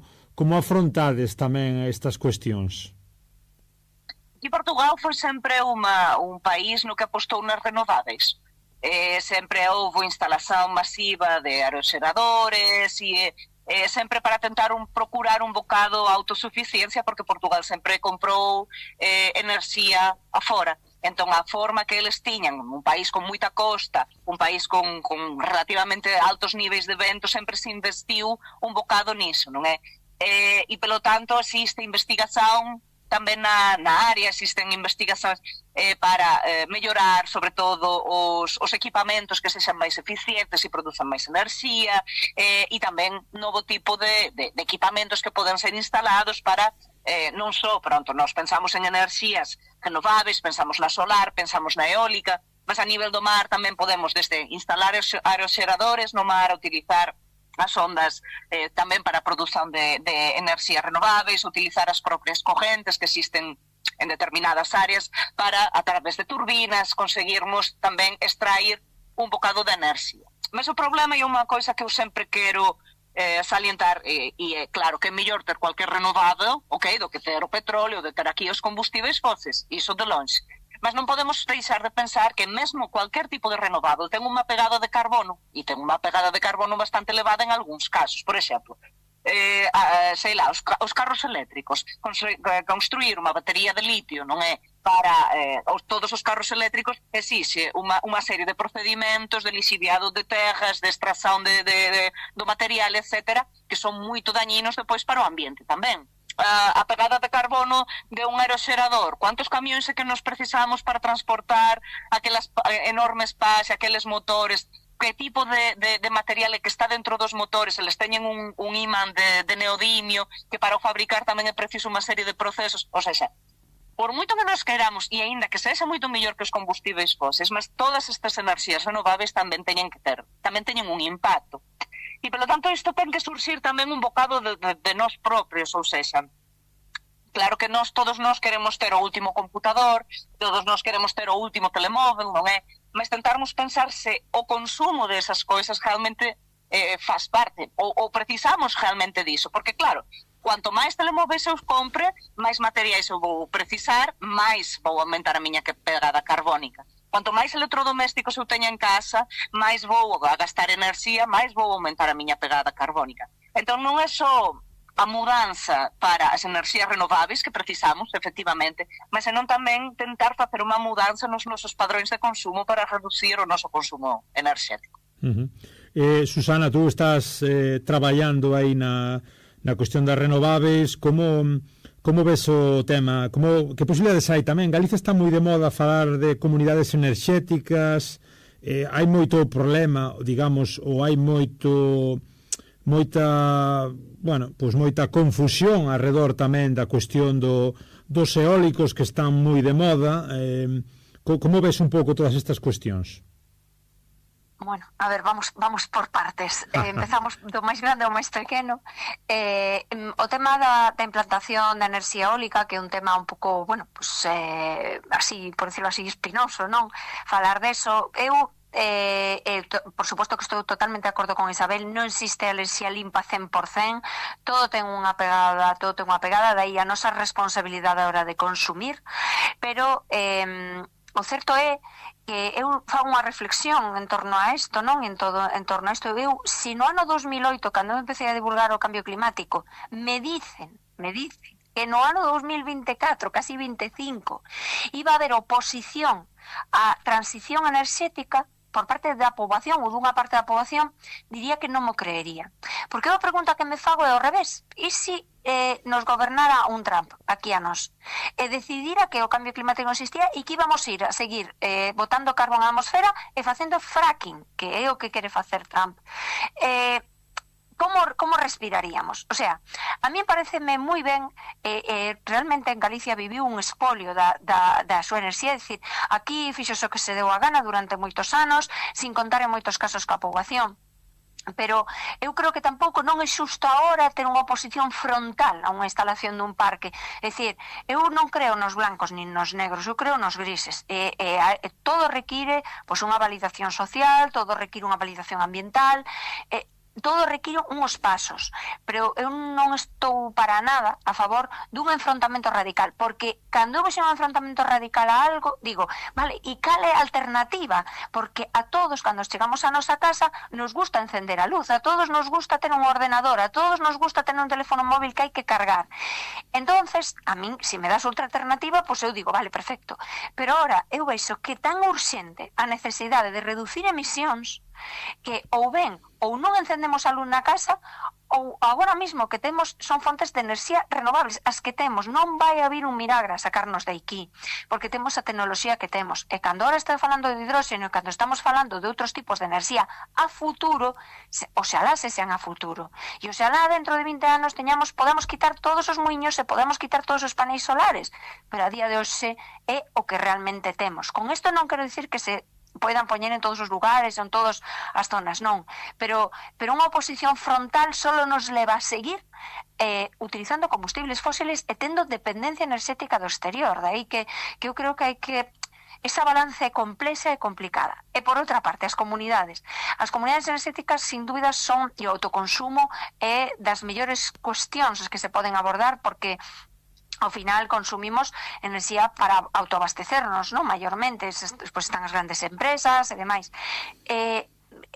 [SPEAKER 1] afrontades tamén estas cuestións?
[SPEAKER 3] E Portugal foi sempre un país no que apostou nas renováveis. Sempre houve instalación masiva de aeroxeradores e sempre para tentar procurar un bocado autosuficiencia, porque Portugal sempre comprou enerxía afora. Entón, a forma que eles tiñan, un país con moita costa, un país con relativamente altos niveis de vento, sempre se investiu un bocado niso, non é? E, pelo tanto, existe investigación tamén na área, existen investigacións para mellorar, sobre todo, os equipamentos que sexan máis eficientes e produzan máis enerxía, e tamén novo tipo de equipamentos que poden ser instalados para non só, nós pensamos en enerxías renováveis, pensamos na solar, pensamos na eólica, mas a nivel do mar tamén podemos desde instalar aeroxeradores no mar, utilizar as ondas tamén para a produción de enerxías renováveis, utilizar as propias correntes que existen en determinadas áreas para, a través de turbinas, conseguirmos tamén extrair un bocado de enerxía. Mas o problema é unha coisa que eu sempre quero salientar, e é claro que é mellor ter cualquier renovado, ok, do que ter o petróleo, de ter aquí os combustíveis fósiles, iso de longe. Mas non podemos deixar de pensar que mesmo cualquier tipo de renovável ten unha pegada de carbono, e ten unha pegada de carbono bastante elevada en algúns casos. Por exemplo, sei lá, os carros eléctricos, construir unha batería de litio non é para todos os carros eléctricos, exixe unha serie de procedimentos de lixiviado de terras, de extracción do material, etcétera, que son moito dañinos depois para o ambiente tamén. A pegada de carbono de un aeroxerador, cuántos camións é que nos precisamos para transportar aquelas enormes pás, aqueles motores, que tipo de material é que está dentro dos motores, eles teñen un imán de neodimio, que para o fabricar tamén é preciso unha serie de procesos, ou seja, por moito que nos queramos, e aínda que sexa moito mellor que os combustíveis fóseis, mas todas estas enerxías renováveis tamén teñen un impacto. E, polo tanto, isto ten que surxir tamén un bocado de nós propios, ou seja, claro que todos nós queremos ter o último computador, todos nós queremos ter o último telemóvel, non é? Mas tentarmos pensar se o consumo desas coisas realmente faz parte, ou precisamos realmente diso, porque claro, cuanto máis telemóveis eu compre, máis materiais eu vou precisar, máis vou aumentar a miña pegada carbónica. Cuanto máis electrodomésticos eu teña en casa, máis vou gastar enerxía, máis vou aumentar a miña pegada carbónica. Entón non é só a mudanza para as enerxías renováveis que precisamos, efectivamente, mas senón tamén tentar facer unha mudanza nos nosos padróns de consumo para reducir o noso consumo enerxético.
[SPEAKER 1] Susana, tú estás traballando aí na cuestión das renováveis, como ves o tema? Que posibilidades hai tamén? Galicia está moi de moda falar de comunidades enerxéticas, hai moito problema, digamos, ou hai moita confusión alrededor tamén da cuestión dos eólicos que están moi de moda. Como ves un pouco todas estas cuestións?
[SPEAKER 2] Bueno, a ver, vamos por partes. Empezamos do máis grande ao máis pequeno. O tema da implantación da enerxía eólica, que é un tema un pouco, bueno, pues, así, por decirlo así, espinoso, non? Falar deso, por suposto que estou totalmente de acordo con Isabel, non existe enerxía limpa 100%, todo ten unha pegada, daí a nosa responsabilidade a hora de consumir, pero o certo é que eu fago unha reflexión en torno a isto, non? En torno a isto, se no ano 2008, cando eu empecé a divulgar o cambio climático, me dicen que no ano 2024, casi 25, iba a haber oposición á transición enerxética por parte da poboación ou dunha parte da poboación, diría que non mo creería. Porque a pregunta que me fago é ao revés. E se nos gobernara un Trump aquí a nós e decidira que o cambio climático non existía e que íbamos ir a seguir botando carbón á atmosfera e facendo fracking, que é o que quere facer Trump? Como respiraríamos? O sea, a mí pareceme moi ben, realmente en Galicia viviu un espolio da súa enerxía, é dicir, aquí fixose o que se deu a gana durante moitos anos, sin contar en moitos casos coa poboación. Pero eu creo que tampouco non é xusto agora ter unha oposición frontal a unha instalación dun parque. É dicir, eu non creo nos blancos nin nos negros, eu creo nos grises. Todo require unha validación social, todo require unha validación ambiental, todo require uns pasos, pero eu non estou para nada a favor dun enfrontamento radical, porque cando eu vexo un enfrontamento radical a algo, digo, vale, e cal é a alternativa? Porque a todos, cando chegamos a nosa casa, nos gusta encender a luz, a todos nos gusta ter un ordenador, a todos nos gusta ter un teléfono móvil que hai que cargar. Entonces, a min, se me das outra alternativa, pois eu digo, vale, perfecto. Pero ahora, eu vexo que tan urxente a necesidade de reducir emisións que ou ben ou non encendemos a luz na casa ou agora mesmo que temos son fontes de enerxía renovables, as que temos, non vai haber un milagre a sacarnos de aquí, porque temos a tecnoloxía que temos, e cando ahora estou falando de hidróxeno e cando estamos falando de outros tipos de enerxía a futuro, oxalá se sean a futuro, e oxalá dentro de 20 anos podamos quitar todos os muiños e podamos quitar todos os paneis solares, pero a día de hoxe é o que realmente temos. Con isto non quero dicir que se poidan poñer en todos os lugares, en todas as zonas, non. Pero unha oposición frontal solo nos leva a seguir utilizando combustibles fósiles e tendo dependencia enerxética do exterior. Daí que eu creo que hai que... Esa balanza é complexa e complicada. E por outra parte, as comunidades enerxéticas sin dúbida son, e o autoconsumo é das mellores cuestións que se poden abordar, porque ao final consumimos enerxía para autoabastecernos, non? Maiormente, despois están as grandes empresas e demais.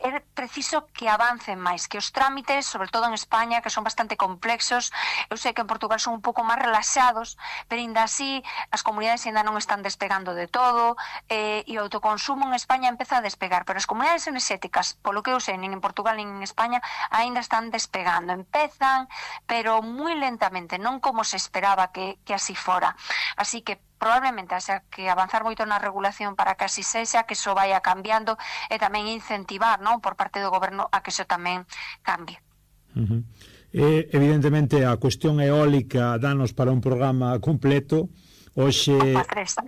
[SPEAKER 2] É preciso que avancen máis, que os trámites, sobre todo en España, que son bastante complexos. Eu sei que en Portugal son un pouco máis relaxados, pero ainda así as comunidades ainda non están despegando de todo, e o autoconsumo en España empeza a despegar, pero as comunidades enerxéticas, polo que eu sei, nin en Portugal nin en España, aínda están despegando. Empezan, pero moi lentamente, non como se esperaba que así fora. Así que probablemente haxa que avanzar moito na regulación para que así sexa, que iso vaya cambiando e tamén incentivar, non, por parte do goberno a que iso tamén cambie.
[SPEAKER 1] Evidentemente a cuestión eólica danos para un programa completo, hoxe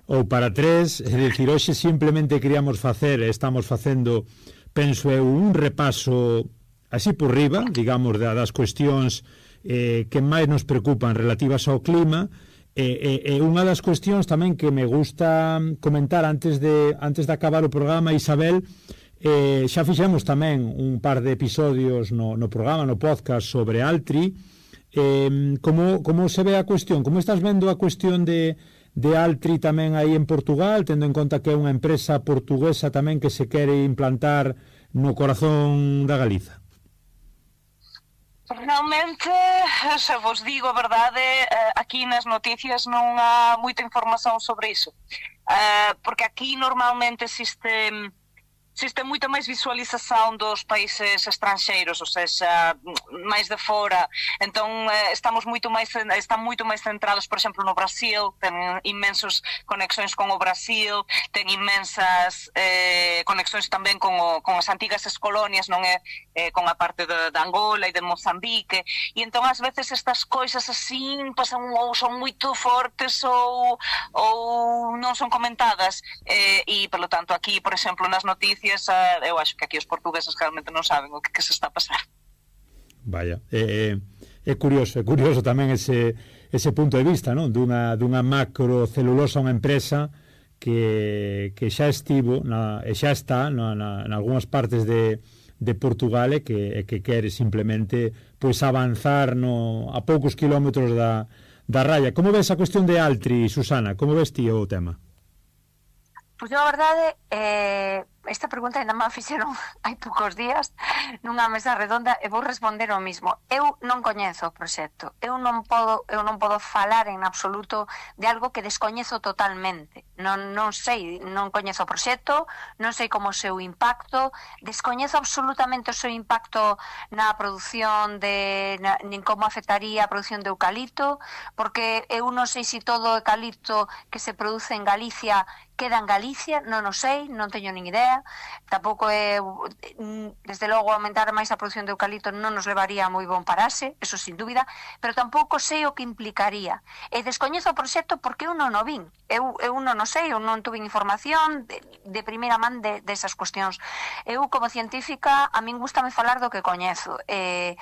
[SPEAKER 1] ou para tres, é dicir, hoxe simplemente queríamos facer, estamos facendo, penso eu, un repaso así por riba, digamos, das cuestións que máis nos preocupan relativas ao clima. E unha das cuestións tamén que me gusta comentar antes de acabar o programa, Isabel, xa fixemos tamén un par de episodios no programa, no podcast sobre Altri. Como se ve a cuestión? Como estás vendo a cuestión de Altri tamén aí en Portugal, tendo en conta que é unha empresa portuguesa tamén que se quere implantar no corazón da Galiza?
[SPEAKER 3] Realmente, se vos digo a verdade, aquí nas noticias non há moita información sobre iso, porque aquí normalmente existe moita máis visualización dos países estranxeiros, ou seja, máis de fora. Entón, están moito máis centrados, por exemplo, no Brasil, ten inmensos conexións con o Brasil, ten inmensas conexións tamén con as antigas excolonias, non é, con a parte de Angola e de Mozambique, e entón, ás veces, estas coisas así pasan ou son moito fortes ou non son comentadas, e, polo tanto, aquí, por exemplo, nas noticias, eu acho que aquí os portugueses realmente non saben o que se está a pasar.
[SPEAKER 1] Vaya, é curioso tamén ese punto de vista, non? Dunha macrocelulosa, unha empresa que xa estivo e xa está en algunhas partes de Portugal e que quere simplemente pois avanzar a poucos kilómetros da raya. Como ves a cuestión de Altri, Susana? Como ves ti o tema?
[SPEAKER 2] Pois a verdade, esta pregunta ainda me fixeron hai poucos días nunha mesa redonda e vou responder o mismo. Eu non coñezo o proxecto, eu non podo falar en absoluto de algo que descoñezo totalmente. Non sei, non coñezo o proxecto, non sei como o seu impacto, descoñezo absolutamente o seu impacto na produción nin como afectaría a produción de eucalipto, porque eu non sei se todo o eucalipto que se produce en Galicia queda en Galicia, non o sei, non teño nin idea. Tampouco é, desde logo, aumentar máis a produción de eucalipto non nos levaría a moi bon parase, eso sin dúbida, pero tampouco sei o que implicaría. E descoñezo o proxecto porque eu non o vin. Eu non o sei, eu non tuve información de primeira man desas cuestións. Eu, como científica, a min gustame falar do que coñezo, e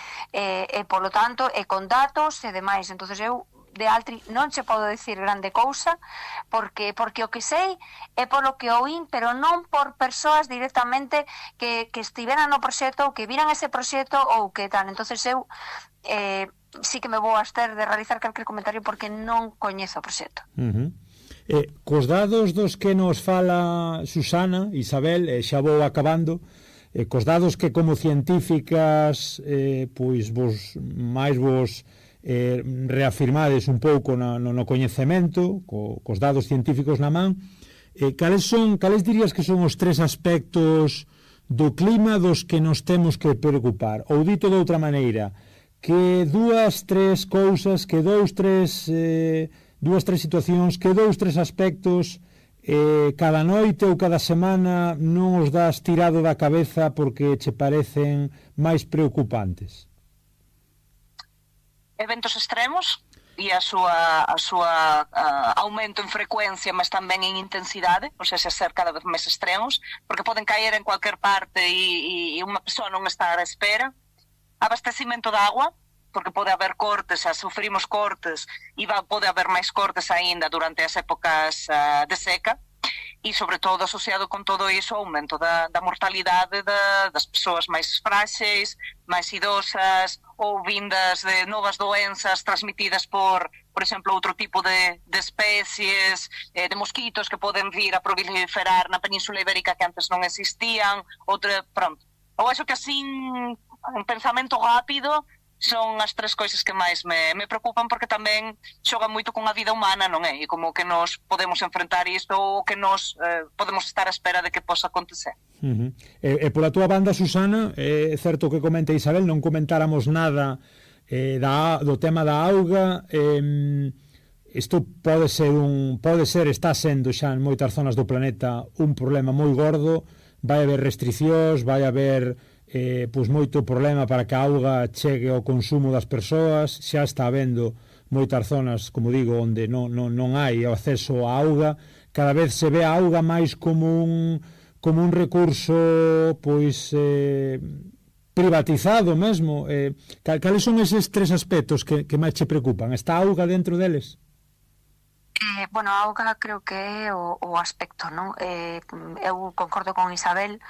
[SPEAKER 2] polo tanto, e con datos e demais. Entonces eu de Altri non se podo decir grande cousa porque o que sei é polo que oín, pero non por persoas directamente que estiveran no proxecto ou que viran ese proxecto ou que tal. Entonces eu sí que me vou abster de realizar calquer comentario porque non coñezo o proxecto.
[SPEAKER 1] Cos dados dos que nos fala Susana, Isabel, xa vou acabando, cos dados que como científicas pois vos reafirmades un pouco no coñecemento, cos dados científicos na man, cales dirías que son os tres aspectos do clima dos que nos temos que preocupar? Ou dito de outra maneira, que dúas, tres cousas, que dúas, tres situacións, que dous, tres aspectos cada noite ou cada semana non os das tirado da cabeza porque che parecen máis preocupantes?
[SPEAKER 3] Eventos extremos e a súa aumento en frecuencia, mas tamén en intensidade, ou seja, ser cada vez máis extremos, porque poden caer en cualquier parte e unha persoa non está á espera. Abastecimento de agua, porque pode haber cortes, sufrimos cortes e pode haber máis cortes aínda durante as épocas de seca. e sobre todo asociado con todo iso o aumento da mortalidade das persoas máis fráxiles, máis idosas ou vindas de novas doenzas transmitidas por exemplo, outro tipo de especies, de mosquitos que poden vir a proliferar na Península Ibérica que antes non existían, pronto. Ou acho que así, un pensamento rápido, son as tres coisas que máis me preocupan, porque tamén xoga moito con a vida humana, non é? E como que nos podemos enfrentar isto ou que nos podemos estar a espera de que posa acontecer.
[SPEAKER 1] E pola túa banda, Susana, é certo que comenta Isabel, non comentáramos nada do tema da auga. Isto pode ser, está sendo xa en moitas zonas do planeta un problema moi gordo, vai haber restriccións, vai haber moito problema para que a auga chegue ao consumo das persoas. Xa está habendo moitas zonas, como digo, onde non hai acceso á auga. Cada vez se ve a auga máis como un recurso privatizado mesmo. Cales son eses tres aspectos que máis che preocupan? Está a auga dentro deles?
[SPEAKER 2] Bueno, a auga creo que é o aspecto, non? Eu concordo con Isabel.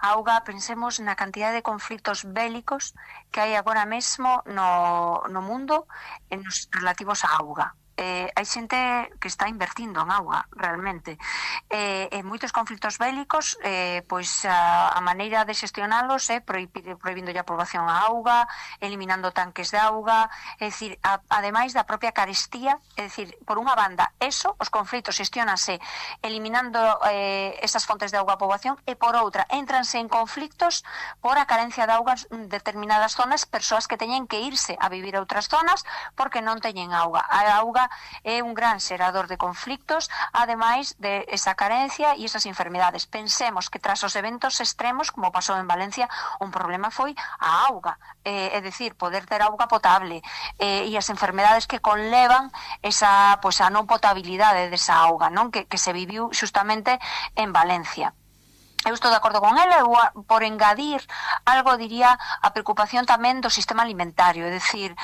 [SPEAKER 2] A auga, pensemos na cantidad de conflitos bélicos que hai agora mesmo no mundo nos relativos á auga. Hai xente que está invertindo en auga realmente, en moitos conflitos bélicos, pois a maneira de xestionalos é prohibindo a aprobación á auga, eliminando tanques de auga, é dicir, ademais da propia carestía. É dicir, por unha banda, os conflitos xestionanse eliminando esas fontes de auga a poboación, e por outra, entranse en conflictos por a carencia de auga en determinadas zonas, persoas que teñen que irse a vivir a outras zonas porque non teñen auga. A auga é un gran xerador de conflictos, ademais de esa carencia e esas enfermedades. Pensemos que tras os eventos extremos, como pasou en Valencia, un problema foi a auga, é dicir, poder ter auga potable, e as enfermedades que conlevan esa, a non potabilidade desa auga, non? Que se viviu xustamente en Valencia. Eu estou de acordo con ela. Por engadir algo, diría a preocupación tamén do sistema alimentario, é dicir,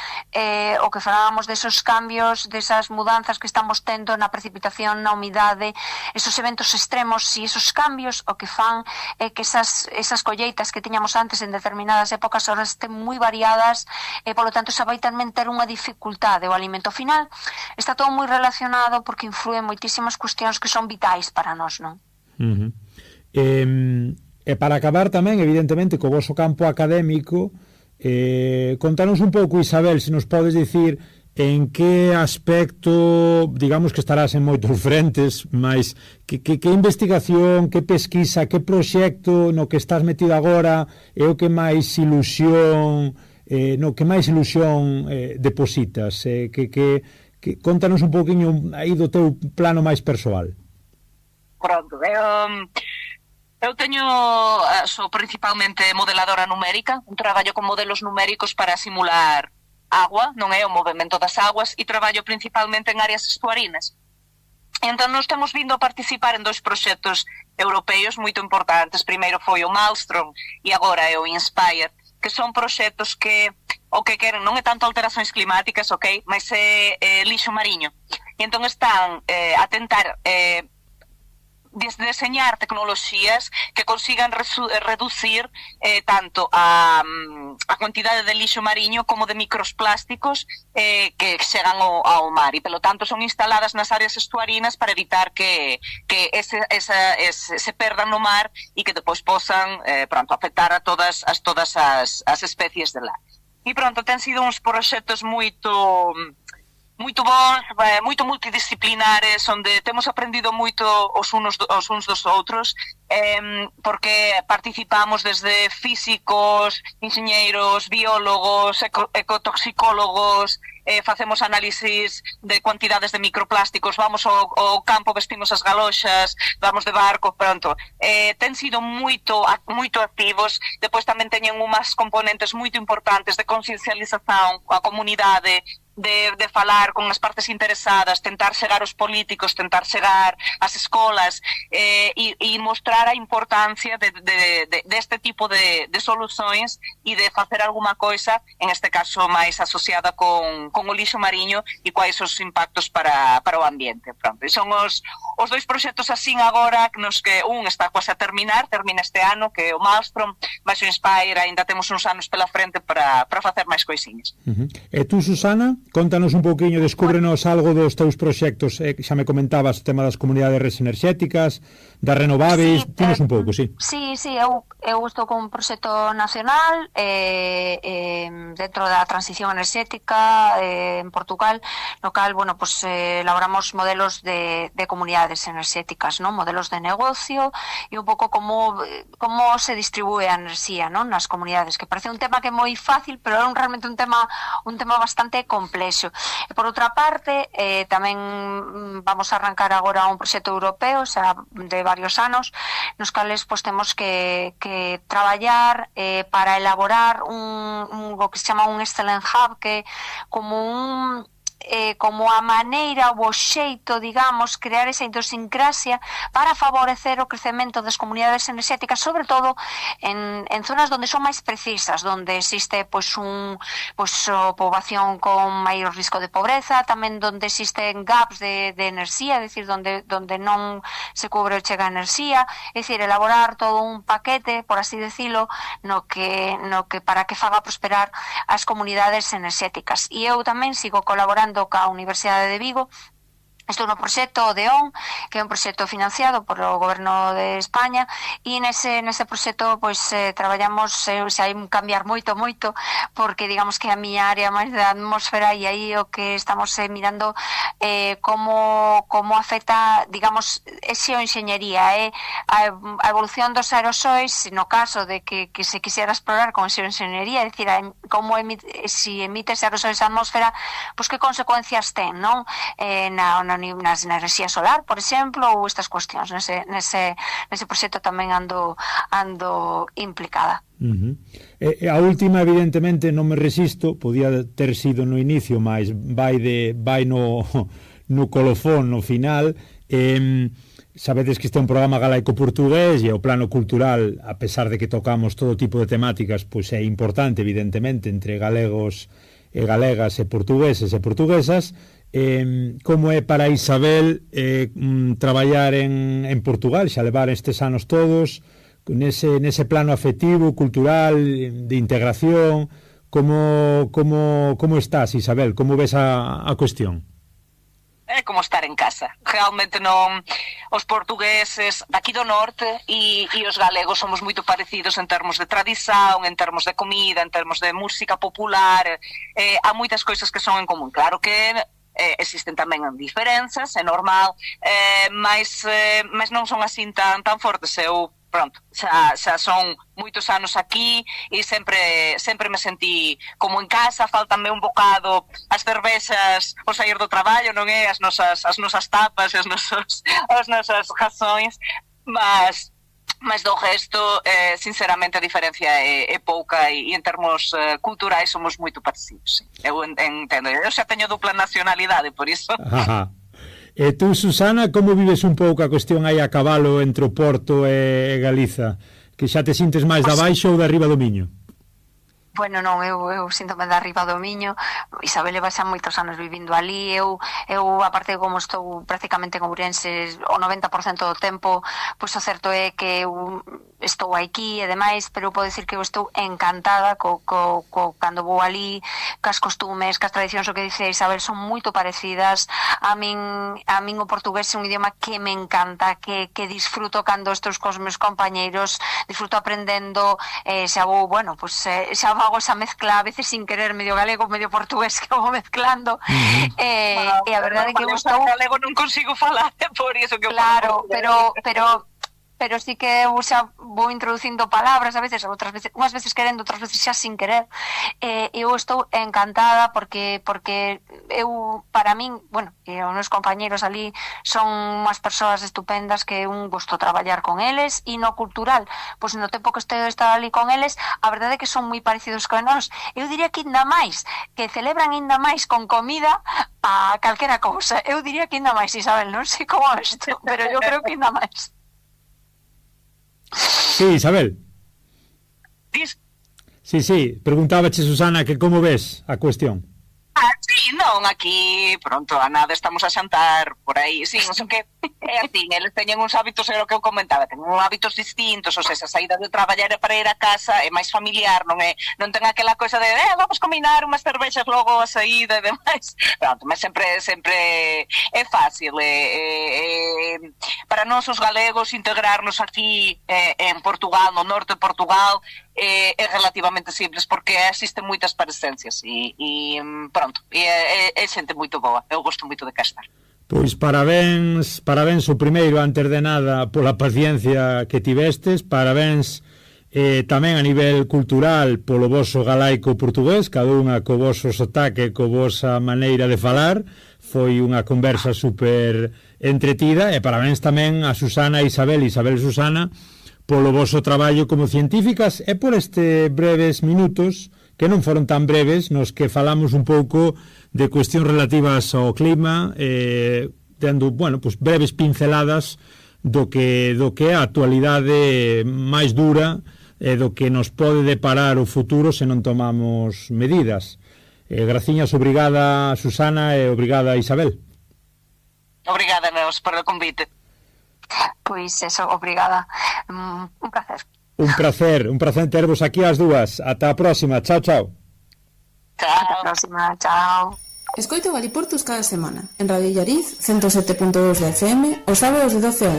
[SPEAKER 2] o que falábamos desos cambios, desas mudanzas que estamos tendo na precipitación, na humidade, esos eventos extremos, e esos cambios o que fan é que esas colleitas que tiñamos antes en determinadas épocas ahora estén moi variadas, e polo tanto xa vai tamén ter unha dificultade. O alimento final está todo moi relacionado porque influe moitísimas cuestións que son vitais para nós, non?
[SPEAKER 1] E para acabar tamén, evidentemente, co voso campo académico, contanos un pouco, Isabel, se nos podes dicir en que aspecto, digamos que estarás en moitos frentes, mas que investigación, que pesquisa, que proxecto no que estás metido agora é o que máis ilusión depositas? Contanos un pouquiño aí do teu plano máis persoal.
[SPEAKER 3] Pronto, eu sou principalmente modeladora numérica, traballo con modelos numéricos para simular agua, non é, o movimento das aguas, e traballo principalmente en áreas estuarinas. Entón, nos temos vindo a participar en 2 proxectos europeos moito importantes. Primeiro foi o Maelstrom e agora é o Inspire, que son proxectos que o que queren non é tanto alteracións climáticas, ok, mas é lixo mariño. E entón están a tentar deseñar tecnoloxías que consigan reducir tanto a cantidade de lixo mariño como de microplásticos que chegan ao mar, e pelo tanto son instaladas nas áreas estuarinas para evitar que se perdan no mar e que depois posan afectar a todas as especies de lá. E pronto, ten sido uns proxectos moito bons, moito multidisciplinares, onde temos aprendido moito os uns dos outros, porque participamos desde físicos, enxeñeiros, biólogos, ecotoxicólogos, facemos análisis de cuantidades de microplásticos, vamos ao campo, vestimos as galoxas, vamos de barco, pronto. Ten sido moito activos. Depois tamén teñen unhas componentes moito importantes de conciencialización coa comunidade, de falar con as partes interesadas, tentar chegar aos políticos, tentar chegar ás escolas e mostrar a importancia deste tipo de solucións e de facer alguma coisa, en este caso máis asociada con o lixo mariño e quais os impactos para o ambiente. Pronto, e son os dois proxectos así agora nos que un está quase a termina este ano, que é o Maelstrom, mas o Inspire ainda temos uns anos pela frente para facer máis coisinhas.
[SPEAKER 1] E tú, Susana, contanos un pouquiño, descúbrenos algo dos teus proxectos, xa me comentabas o tema das comunidades enerxéticas, das renováveis, dinos un pouco, sí.
[SPEAKER 2] Sí, eu estou con un proxecto nacional dentro da transición enerxética en Portugal, no cal, bueno, pues elaboramos modelos de comunidades enerxéticas, ¿no? Modelos de negocio e un pouco como se distribúe a enerxía, ¿no? Nas comunidades, que parece un tema que é moi fácil, pero é realmente un tema bastante complexo. E por outra parte, tamén vamos a arrancar agora un proxecto europeo, xa de varios anos, nos cales pues, temos que traballar para elaborar o que se chama un Excellent Hub, que como a maneira ou o xeito, digamos, crear esa idiosincrasia para favorecer o crecemento das comunidades enerxéticas, sobre todo en zonas onde son máis precisas, onde existe poboación con maior risco de pobreza, tamén onde existen gaps de enerxía, é dicir, onde non se cubre ou chega a enerxía, é dicir, elaborar todo un paquete, por así decirlo, no que para que faga prosperar as comunidades enerxéticas. E eu tamén sigo colaborando ca Universidade de Vigo. Estou no proxecto ODEON, que é un proxecto financiado por o Goberno de España, e nese proxecto pois traballamos, xa hai un cambiar moito, porque digamos que a miña área máis da atmosfera, e aí o que estamos mirando como afecta, digamos, xeoenxeñería, a evolución dos aerosois, no caso de que se quixera explorar con xeoenxeñería, é dicir, como se emite ese aerosois á atmosfera, pois que consecuencias ten, non? Nas enerxía solar, por exemplo, ou estas cuestións. Nese proxecto tamén ando implicada.
[SPEAKER 1] A última, evidentemente, non me resisto, podía ter sido no inicio, mas vai no colofón, no final. Sabedes que este é un programa galaico-portugués e o plano cultural, a pesar de que tocamos todo tipo de temáticas, pois é importante, evidentemente, entre galegos e galegas e portugueses e portuguesas. Como é para Isabel traballar en Portugal, xa levar estes anos todos nese plano afectivo, cultural, de integración? Como estás, Isabel? Como ves a cuestión?
[SPEAKER 3] É como estar en casa. Realmente non, os portugueses daqui do norte e os galegos somos moito parecidos en termos de tradición, en termos de comida, en termos de música popular. Há moitas coisas que son en común. Claro que existen tamén diferenzas, é normal, mas non son así tan fortes. Eu, pronto, xa son moitos anos aquí e sempre me sentí como en casa. Faltame un bocado as cervexas ao sair do traballo, non é? As nosas tapas, as nosas razóns, mas do resto, sinceramente, a diferencia é pouca e en termos culturais somos moito parecidos. Eu entendo, eu xa teño dupla nacionalidade, por iso.
[SPEAKER 1] E tú, Susana, como vives un pouco a cuestión aí a cabalo entre o Porto e Galiza? Que xa te sintes máis da baixo ou da riba do Miño?
[SPEAKER 2] Bueno, non, eu síntome da riba do Miño. Isabel leva xa moitos anos vivindo ali. Eu aparte, como estou prácticamente en Ourense o 90% do tempo, pois o certo é que eu estou aquí e demais, pero eu podo dicir que eu estou encantada cando vou ali, cas costumes, cas tradicións. O que dice Isabel son moito parecidas. A min o portugués é un idioma que me encanta, que disfruto cando estou cos meus compañeiros, disfruto aprendendo, xa vou, bueno, pois xa hago esa mezcla a veces sin querer, medio galego, medio portugués, que vou mezclando. E a verdade é que eu estou...
[SPEAKER 3] galego non consigo falar, por iso que...
[SPEAKER 2] Claro, pero pero sí que eu xa vou introducindo palabras a veces, unhas veces querendo, outras veces xa sin querer. Eu estou encantada porque eu, para min, bueno, e os meus compañeros ali son unhas persoas estupendas que un gusto traballar con eles, e no cultural, pois no tempo que estar ali con eles, a verdade é que son moi parecidos con nós. Eu diría que ainda máis, que celebran ainda máis con comida a calquera cousa. Eu diría que ainda máis, Isabel, non sei como isto, pero eu creo que ainda máis.
[SPEAKER 1] Sí, Isabel. Sí, preguntábache, Susana, que como ves a cuestión.
[SPEAKER 3] Sí, non, aquí, pronto, a nada, estamos a xantar por aí, sí, non sei que, é así, eles teñen uns hábitos, era o que eu comentaba, teñen uns hábitos distintos, ou sea, esa saída de traballar para ir a casa é máis familiar, non ten aquela coisa de, vamos combinar unhas cervexas logo a saída e demais, pronto, mas sempre é fácil, para nós os galegos integrarnos aquí en Portugal, no norte de Portugal, é relativamente simples, porque existen moitas presencias e pronto, é xente moito boa, eu gosto moito de cá estar.
[SPEAKER 1] Pois parabéns o primeiro, antes de nada, pola paciencia que tivestes, parabéns tamén a nivel cultural polo voso galaico portugués, cada unha co voso sotaque, co vosa maneira de falar, foi unha conversa super entretida, e parabéns tamén a Susana e Isabel Susana, polo voso traballo como científicas e por este breves minutos, que non foron tan breves, nos que falamos un pouco de cuestións relativas ao clima, tendo, bueno, pues breves pinceladas do que é a actualidade máis dura e do que nos pode deparar o futuro se non tomamos medidas. Graciñas, obrigada Susana e obrigada Isabel.
[SPEAKER 3] Obrigada, Neus, por o convite.
[SPEAKER 2] Pois eso, obrigada. Un placer.
[SPEAKER 1] Un placer tervos aquí as dúas. Ata a próxima. Chao.
[SPEAKER 3] Chao.
[SPEAKER 2] Ata a próxima. Chao.
[SPEAKER 4] Escoito Galiportus cada semana en Radio Illariz 107.2 de FM os sábados de 12 a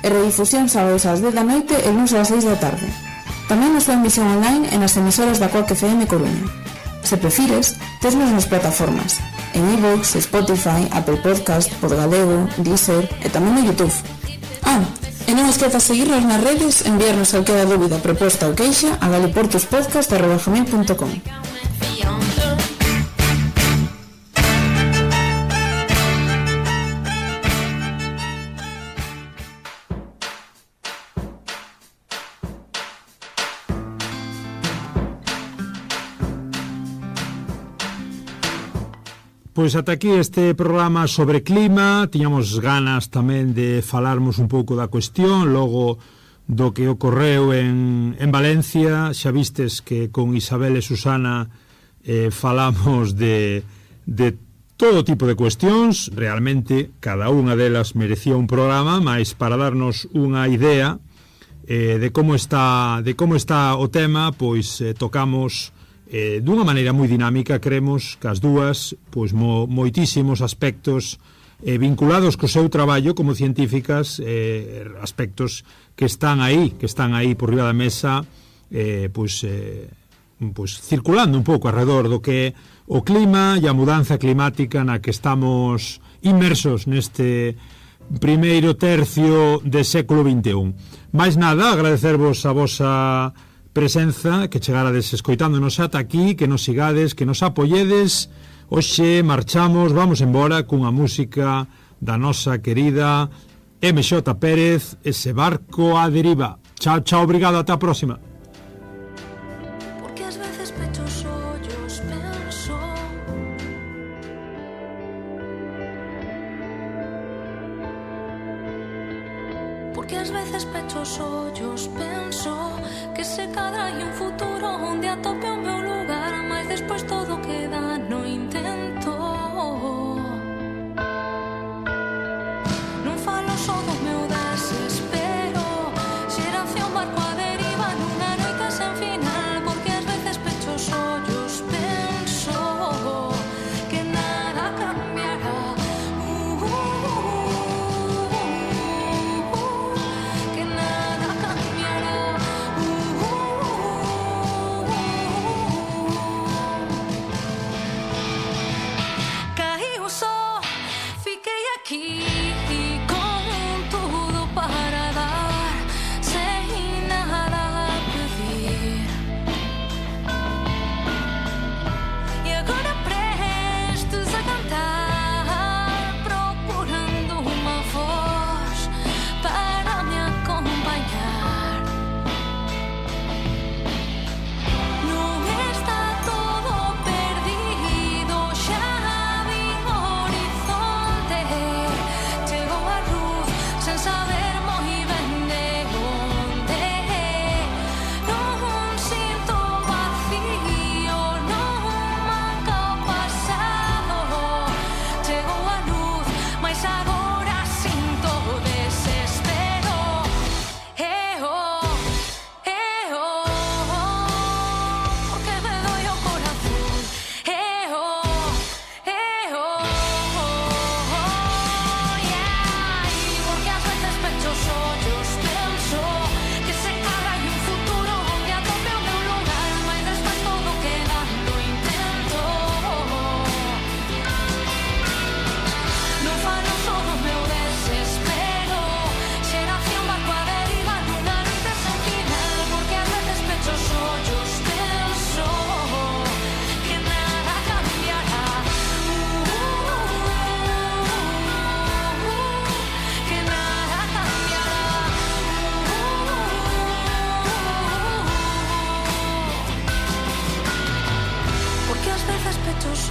[SPEAKER 4] 1 e redifusión sábados ás 10 da noite e luns ás 6 da tarde. Tamén nos súa emisión online en as emisoras da Coac FM Coruña. Se prefires, tesnos nas plataformas en iVoox, Spotify, Apple Podcast, Podgalego, Deezer e tamén no YouTube. E non esquezas seguirnos nas redes, enviarnos calquera dúbida, proposta ou queixa a galiportuspodcast@gmail.com.
[SPEAKER 1] Pois ata aquí este programa sobre clima. Tiñamos ganas tamén de falarmos un pouco da cuestión, logo do que ocorreu en Valencia. Xa vistes que con Isabel e Susana falamos de todo tipo de cuestións. Realmente cada unha delas merecía un programa, mas para darnos unha idea de como está o tema, pois tocamos dunha maneira moi dinámica, creemos que as dúas, pois moitísimos aspectos vinculados co seu traballo como científicas, aspectos que están aí por riba da mesa, pois circulando un pouco alrededor do que o clima e a mudanza climática na que estamos inmersos neste primeiro tercio do século XXI. Mais nada, agradecervos a vosa presenza, que chegarades escoitándonos ata aquí, que nos sigades, que nos apoyedes. Hoxe marchamos, vamos embora cunha música da nosa querida MX Pérez, Ese barco á deriva. Chao, obrigado, ata a próxima.
[SPEAKER 5] Porque ás veces pecho os ollos, penso porque ás veces pecho os ollos, penso que se cadra hai un futuro onde atope o meu lugar, mas despois todo queda no intento. Non falo só do meu desespero, xeración barco a deriva nunha noite sen final, porque ás veces pecho os ollos, penso que nada cambiará. Que nada cambiará.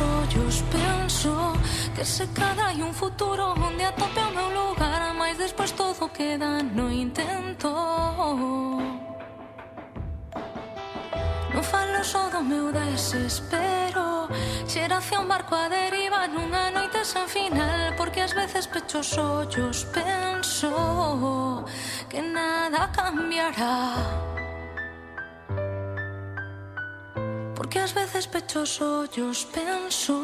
[SPEAKER 5] ollos penso que se cadra hai un futuro onde atope o meu lugar, mais despois todo queda no intento. Non falo só do meu desespero, xeración barco a deriva nunha noite sen final, porque ás veces pecho os ollos penso que nada cambiará, porque ás veces pecho os ollos penso